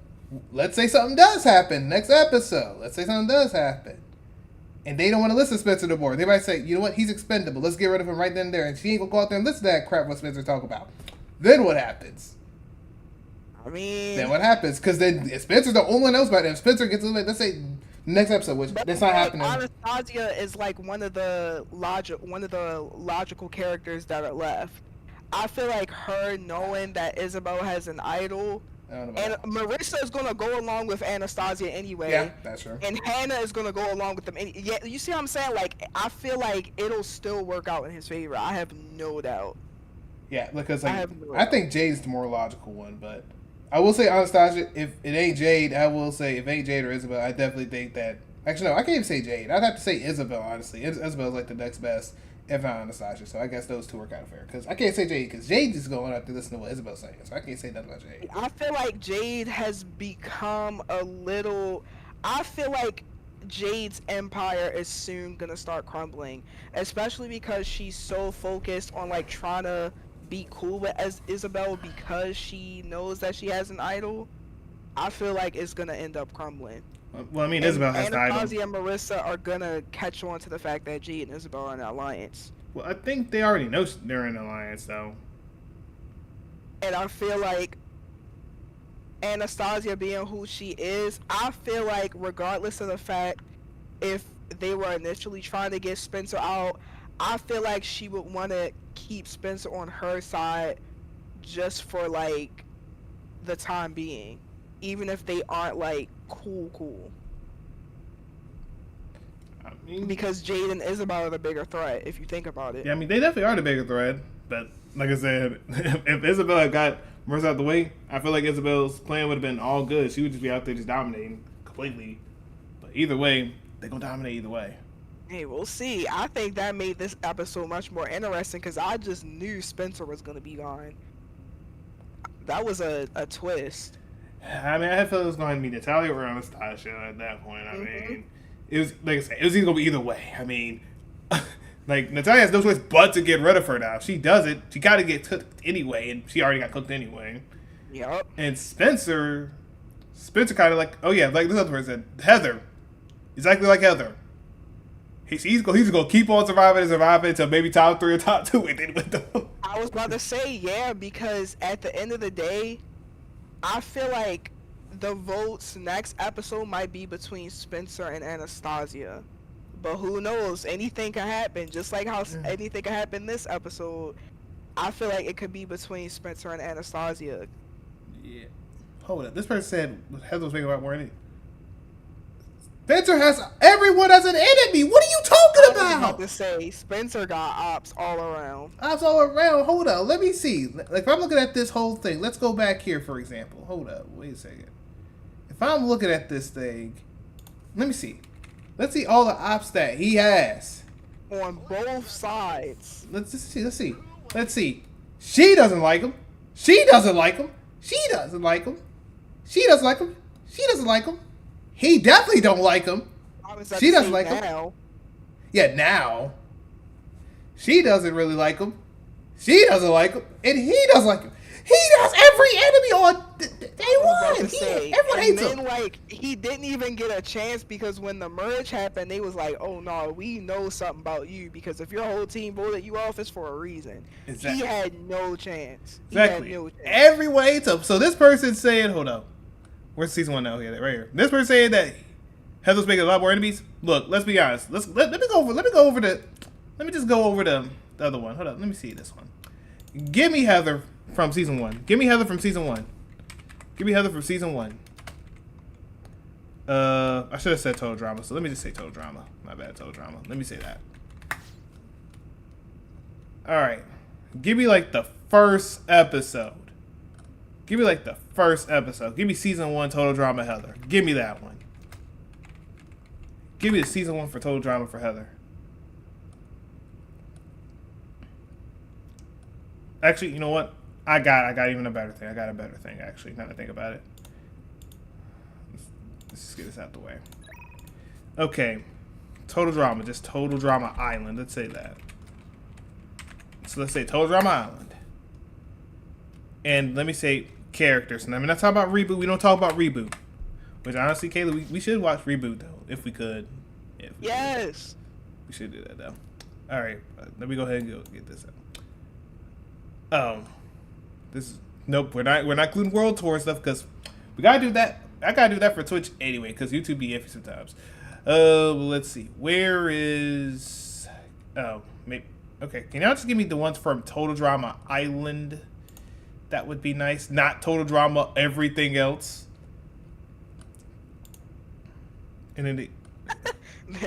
Let's say something does happen next episode. Let's say something does happen, and they don't want to listen to Spencer no more. They might say, "You know what? He's expendable. Let's get rid of him right then and there." And she ain't gonna go out there and listen to that crap what Spencer talk about. Then what happens? I mean, Then what happens? Because then if Spencer's the only one knows about it. If Spencer gets let's say next episode, which that's not happening. Anastasia is like one of the logical characters that are left. I feel like her knowing that Isabel has an idol, and Marissa is gonna go along with Anastasia anyway. Yeah, that's true. And Hannah is gonna go along with them. Yeah, you see what I'm saying? Like, I feel like it'll still work out in his favor. I have no doubt. Yeah, because like no I think Jade's the more logical one, but I will say Anastasia. If it ain't Jade, I will say if it ain't Jade or Isabel, I definitely think that. Actually, no, I can't even say Jade. I'd have to say Isabel. Honestly, Isabel's like the next best, if not Anastasia. So I guess those two are kind of fair. Because I can't say Jade because Jade is going out to listen to what Isabel's saying. So I can't say nothing about Jade. I feel like Jade has become a little. I feel like Jade's empire is soon gonna start crumbling, especially because she's so focused on like trying to be cool with Isabel because she knows that she has an idol. I feel like it's gonna end up crumbling. Well, I mean, Isabel has the idol. Anastasia and Marissa are gonna catch on to the fact that Jade and Isabel are in an alliance. Well, I think they already know they're in an alliance, though. And I feel like Anastasia being who she is, I feel like regardless of the fact if they were initially trying to get Spencer out, I feel like she would want to keep Spencer on her side just for like the time being, even if they aren't like cool. I mean, Because Jade and Isabel are the bigger threat if you think about it. yeah, I mean, they definitely are the bigger threat. But like I said, if Isabel had got Marissa out the way, I feel like Isabel's plan would have been all good. She would just be out there just dominating completely. But either way, they're gonna dominate either way. Hey, we'll see. I think that made this episode much more interesting because I just knew Spencer was going to be gone. That was a twist. I mean, I felt it was going to be Natalia or Anastasia at that point. I mean, it was like I said, it was either going to be either way. I mean, like Natalia has no choice but to get rid of her now. If she does it, she got to get cooked anyway, and she already got cooked anyway. Yep. And Spencer kind of like, oh yeah, like this other person, Heather, exactly like Heather. He's going to keep on surviving until maybe top 3 or top 2, and then with the. I was about to say, yeah, because at the end of the day, I feel like the votes next episode might be between Spencer and Anastasia. But who knows? Anything can happen. Just like how anything can happen this episode, I feel like it could be between Spencer and Anastasia. Yeah. Hold up. This person said Heather was making about more enemy. Spencer has everyone as an enemy. What are you talking about? I was about to say, Spencer got ops all around. Ops all around. Hold up. Let me see. Like, if I'm looking at this whole thing, let's go back here, for example. Hold up. Wait a second. If I'm looking at this thing, let me see. Let's see all the ops that he has. On both sides. Let's see. She doesn't like him. She doesn't like him. She doesn't like him. She doesn't like him. She doesn't like him. He definitely don't like him. She doesn't like him. Yeah, now. She doesn't really like him. She doesn't like him. And he doesn't like him. He has every enemy on day one. Everyone hates him. And then, he didn't even get a chance because when the merge happened, they was like, oh, no, we know something about you because if your whole team voted you off, it's for a reason. Exactly. He had no chance. Exactly. Everyone hates him. So this person's saying, hold up. Where's season 1 now? Here, right here. This person saying that Heather's making a lot more enemies. Look, let's be honest. Let me go over the other one. Hold up, let me see this one. Give me Heather from season 1. Give me Heather from season 1. Give me Heather from season 1. I should have said total drama, so let me just say total drama. My bad, total drama. Let me say that. Alright. Give me like the first episode. Give me like the first episode. Give me season 1 total drama Heather. Give me that one. Give me the season 1 for total drama for Heather. Actually, you know what? I got even a better thing. I got a better thing, actually, now that I think about it. Let's just get this out the way. Okay. Total drama. Just total drama island. Let's say that. So let's say total drama island. And let me say characters. And I'm not talking about reboot. We don't talk about reboot. Which honestly, Kayla, we should watch reboot though, if we could. Yes. We should do that though. All right, let me go ahead and go get this out. This is nope. We're not including world tour stuff because we gotta do that. I gotta do that for Twitch anyway because YouTube be iffy sometimes. Let's see. Where is? Oh, maybe. Okay, can y'all just give me the ones from Total Drama Island? That would be nice. Not Total Drama everything else. And then the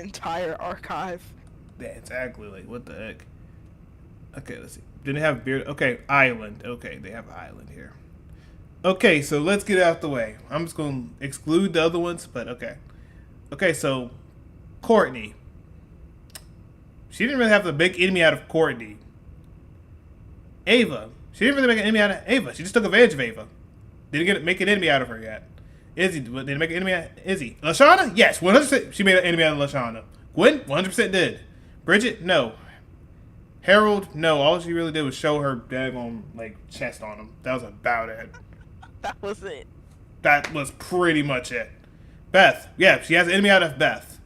entire archive. Yeah, exactly. Like, what the heck? Okay, let's see. Didn't have beard. Okay, island. Okay, they have island here. Okay, so let's get it out the way. I'm just going to exclude the other ones, but okay. Okay, so Courtney. She didn't really have to make enemy out of Courtney. Ava. She didn't really make an enemy out of Ava. She just took advantage of Ava. Didn't make an enemy out of her yet. Izzy, did it make an enemy out of Izzy? Lashana? Yes, 100%. She made an enemy out of Lashana. Gwen? 100% did. Bridget? No. Harold? No. All she really did was show her daggone, like, chest on him. That was about it. That was it. That was pretty much it. Beth. Yeah, she has an enemy out of Beth.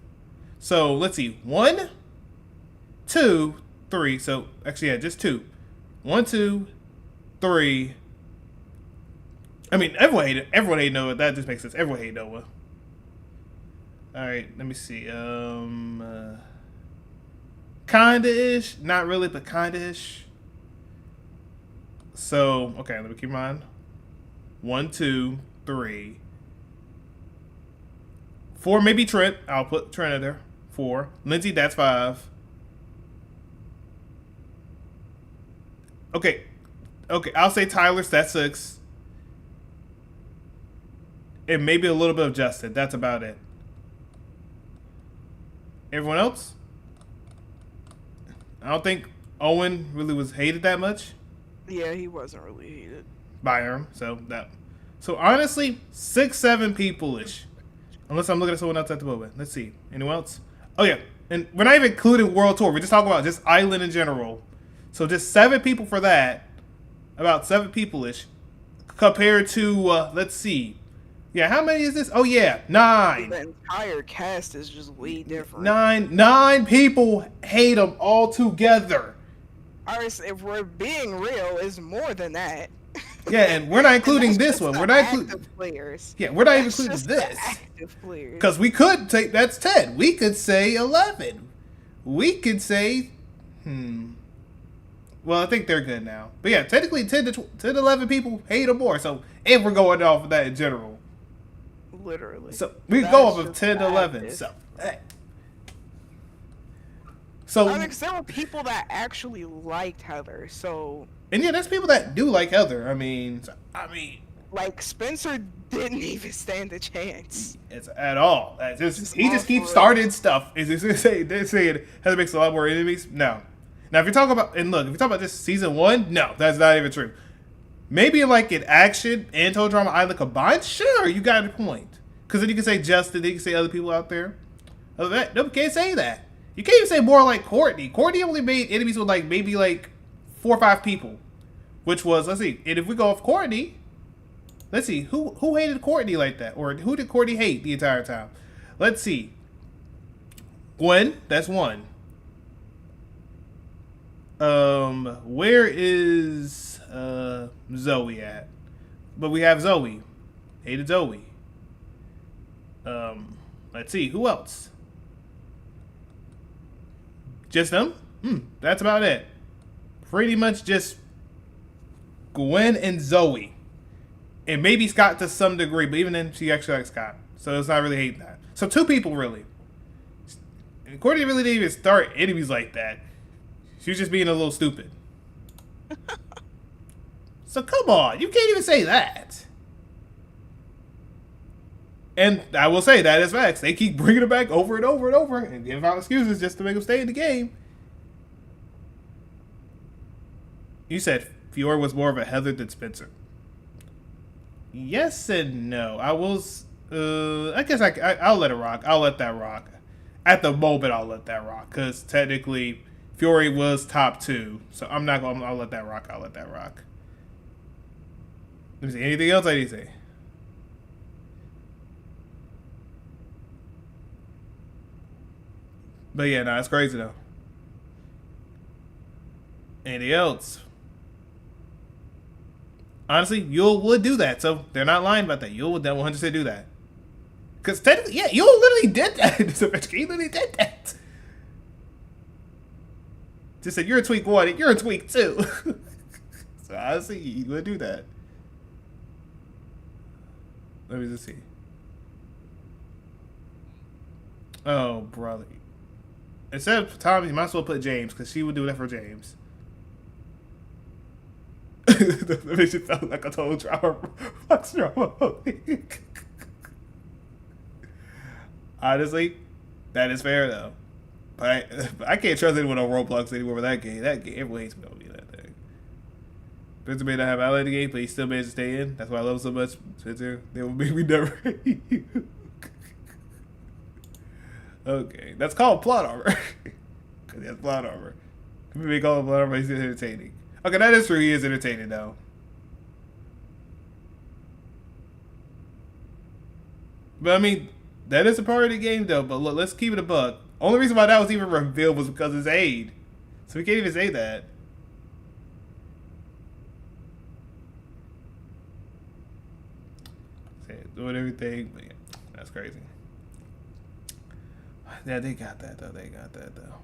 So, let's see. 1, 2, 3. So, actually, yeah, just 2. 1, 2, 3. I mean, everyone hated Noah. That just makes sense. Everyone hated Noah. Alright, let me see. Kinda-ish. Not really, but kinda-ish. So, okay, let me keep in mind. 1, 2, 3. 4, maybe Trent. I'll put Trent in there. 4. Lindsay, that's 5. Okay. Okay, I'll say Tyler's, that's 6. And maybe a little bit of Justin. That's about it. Everyone else? I don't think Owen really was hated that much. Yeah, he wasn't really hated by him. So honestly, 6, 7 people-ish. Unless I'm looking at someone else at the moment. Let's see. Anyone else? Oh yeah. And we're not even including World Tour. We're just talking about just Island in general. So just 7 people for that. About 7 people-ish. Compared to, let's see. Yeah, how many is this? Oh yeah, 9. The entire cast is just way different. 9 people hate them all together. Ours, if we're being real, is more than that. Yeah, and we're not including this one. We're not including players. Yeah, we're not even including this. Active players. Because we could take that's 10. We could say 11. We could say, Well, I think they're good now. But yeah, technically 10 to 11 people hate them more. So if we're going off of that in general. Literally. So we go off of 10 to 11. So, hey. So I mean, there were people that actually liked Heather. So. And yeah, there's people that do like Heather. I mean, like Spencer didn't even stand a chance. It's at all. He just keeps starting stuff. Is this saying Heather makes a lot more enemies? No. Now, if you're talking about just season 1, no, that's not even true. Maybe like in action and Total Drama Island combined, sure, you got a point. Because then you can say Justin, then you can say other people out there. Other than that, no, you can't say that. You can't even say more like Courtney. Courtney only made enemies with like maybe like 4 or 5 people. Which was, let's see, and if we go off Courtney, let's see, who hated Courtney like that? Or who did Courtney hate the entire time? Let's see. Gwen, that's 1. Where is Zoe at? But we have Zoe. Hated Zoe. Let's see, who else? Just them? That's about it. Pretty much just Gwen and Zoe. And maybe Scott to some degree, but even then, she actually likes Scott. So it's not really hating that. So 2 people, really. And Courtney really didn't even start enemies like that. She was just being a little stupid. So come on, you can't even say that. And I will say that is facts. They keep bringing it back over and over and over and giving out excuses just to make them stay in the game. You said Fiora was more of a Heather than Spencer. Yes and no. I will. I guess I'll let it rock. I'll let that rock. At the moment, I'll let that rock because technically, Fury was top 2. So I'm not going. I'll let that rock. I'll let that rock. Let me see. Anything else I need to say? But yeah, no, it's crazy though. Anything else? Honestly, Yule would do that, so they're not lying about that. Yule would 100% do that. Because technically, yeah, Yule literally did that. He literally did that. Just said, you're in tweak 1 and you're in tweak 2. So honestly, he would do that. Let me just see. Oh, brother. Instead of Tommy, you might as well put James, because she would do that for James. That makes you sound like a total drama. What's drama? Honestly, that is fair though. But I can't trust anyone on Roblox anymore with that game. That game, everyone hates me over that thing. Spencer may not have allied the game, but he still managed to stay in. That's why I love him so much. Spencer, they will make me never hate you. Okay, that's called plot armor. Because he has plot armor. People may call him plot armor, he's entertaining. Okay, that is true. He is entertaining, though. But, I mean, that is a part of the game, though. But look, let's keep it a buck. Only reason why that was even revealed was because of his aid. So we can't even say that. Doing everything. But yeah, that's crazy. Yeah, they got that, though. They got that, though.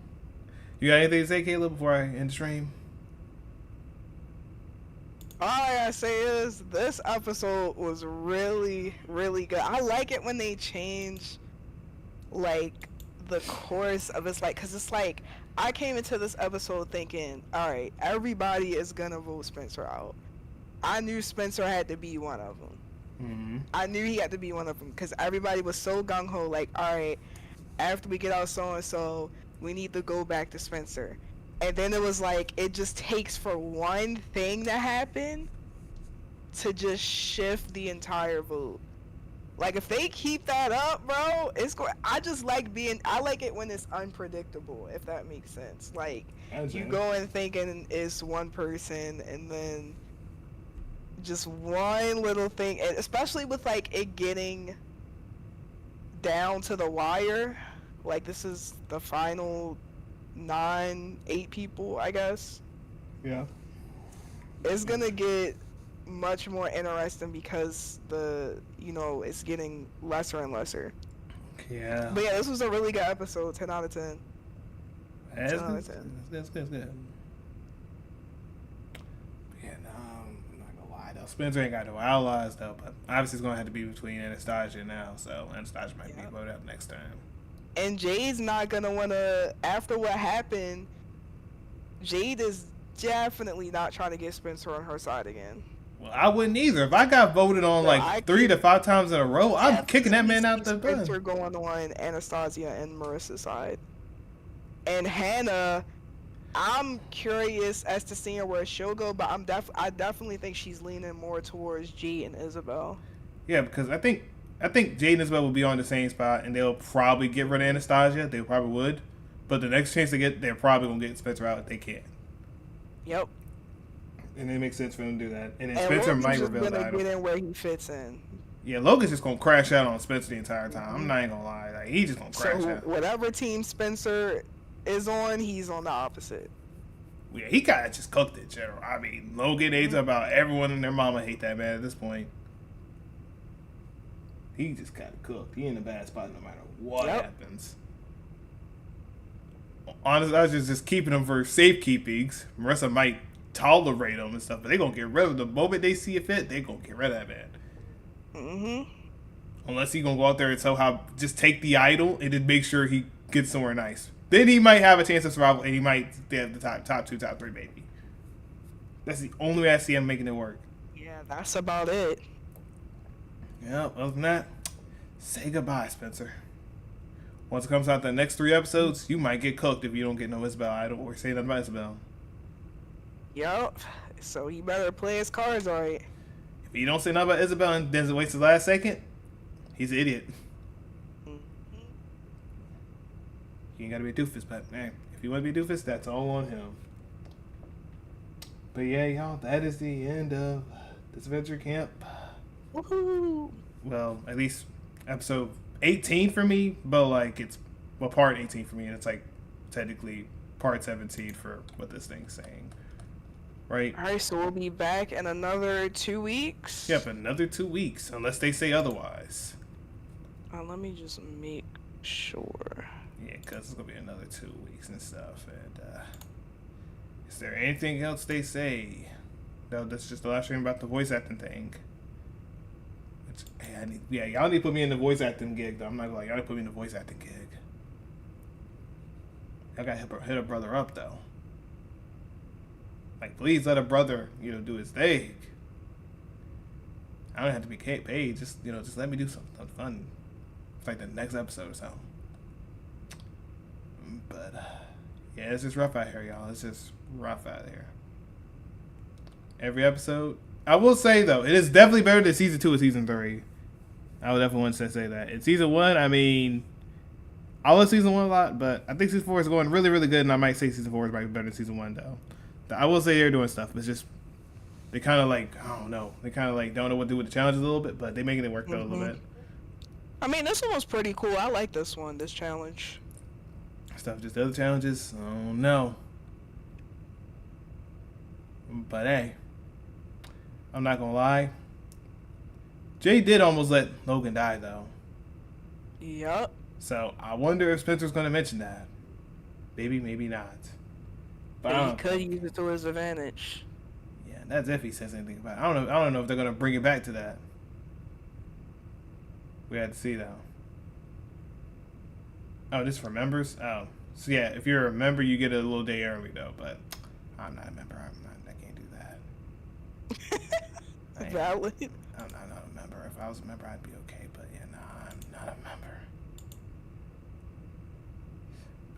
You got anything to say, Kayla, before I end the stream? All I gotta say is this episode was really, really good. I like it when they change, like, the course of it's like, cause it's like I came into this episode thinking, all right, everybody is gonna vote Spencer out. I knew Spencer had to be one of them. Mm-hmm. I knew he had to be one of them because everybody was so gung ho, like, all right, after we get out so and so, we need to go back to Spencer. And then it was like, it just takes for one thing to happen to just shift the entire vote. Like, if they keep that up, bro, it's going. I just like I like it when it's unpredictable, if that makes sense. Like, you go in thinking it's one person, and then just one little thing, and especially with, like, it getting down to the wire. Like, this is the final 8 people, I guess. Yeah. It's gonna get much more interesting because it's getting lesser and lesser. Yeah. But yeah, this was a really good episode. 10 out of 10. That's 10 out of 10. That's good. Yeah, no, I'm not gonna lie though. Spencer ain't got no allies though, but obviously it's gonna have to be between Anastasia now, so Anastasia might be voted out next time. And Jade's not gonna wanna, after what happened, Jade is definitely not trying to get Spencer on her side again. Well, I wouldn't either. If I got voted on 3 to 5 times in a row, I'm kicking that man out the bus. Spencer going on Anastasia and Marissa's side. And Hannah, I'm curious as to seeing where she'll go, but I definitely think she's leaning more towards Jade and Isabel. Yeah, because I think Jade and Isabel will be on the same spot, and they'll probably get rid of Anastasia. They probably would. But the next chance they get, they're probably going to get Spencer out if they can. Yep. And it makes sense for them to do that. And then Spencer might reveal the item. Get in where he fits in. Yeah, Logan's just going to crash out on Spencer the entire time. I'm not even going to lie. Like, he's just going to crash out. Whatever team Spencer is on, he's on the opposite. Yeah, he kind of just cooked it, general. I mean, Logan hates about everyone and their mama hate that man at this point. he just got cooked. He in a bad spot no matter what happens. Honestly, I was just keeping him for safekeepings. Marissa might tolerate him and stuff, but they gonna get rid of him the moment they see it fit. They gonna get rid of that man. Mm-hmm. Unless he gonna go out there and somehow just take the idol and then make sure he gets somewhere nice. Then he might have a chance of survival, and he might have the top 2, top 3 maybe. That's the only way I see him making it work. Yeah, that's about it. Yeah, other than that, say goodbye, Spencer. Once it comes out the next 3 episodes, you might get cooked if you don't get no Isabel idol or say nothing about Isabel. Yup. So he better play his cards right. If you don't say nothing about Isabel and then waits the last second, he's an idiot. You ain't gotta be a doofus, but man, if you want to be a doofus, that's all on him. But yeah, y'all, that is the end of Disventure Camp. Woohoo! Well, at least episode 18 for me, but like it's part 18 for me, and it's like technically part 17 for what this thing's saying, right? All right, so we'll be back in another 2 weeks. Yep, another 2 weeks, unless they say otherwise. Let me just make sure. Yeah, because it's gonna be another 2 weeks and stuff. And is there anything else they say? No, that's just the last stream about the voice acting thing. Which, hey, y'all need to put me in the voice acting gig, though. I'm not gonna lie, y'all need to put me in the voice acting gig. I gotta hit a brother up, though. Like, please let a brother, do his thing. I don't have to be paid. Just let me do something fun. It's like the next episode or something. But, yeah, it's just rough out here, y'all. It's just rough out here. Every episode. I will say, though, it is definitely better than Season 2 and Season 3. I would definitely want to say that. In Season 1, I mean, I love Season 1 a lot, but I think Season 4 is going really, really good, and I might say Season 4 is probably better than Season 1, though. I will say they're doing stuff. It's just, they kind of like, I don't know. They kind of like don't know what to do with the challenges a little bit, but they're making it work, though, a little bit. I mean, this one was pretty cool. I like this one, this challenge. Stuff, just the other challenges, oh no. But hey, I'm not gonna lie. Jay did almost let Logan die, though. Yup. So I wonder if Spencer's gonna mention that. Maybe, maybe not. But he could use it to his advantage. Yeah, that's if he says anything about it. I don't know if they're gonna bring it back to that. We had to see, though. Oh, this for members? Oh. So yeah, if you're a member, you get a little day early, though. But I'm not a member. I can't do that. Valid. I'm not a member. If I was a member, I'd be okay. But yeah, nah, I'm not a member.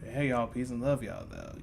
But hey, y'all. Peace and love, y'all, though.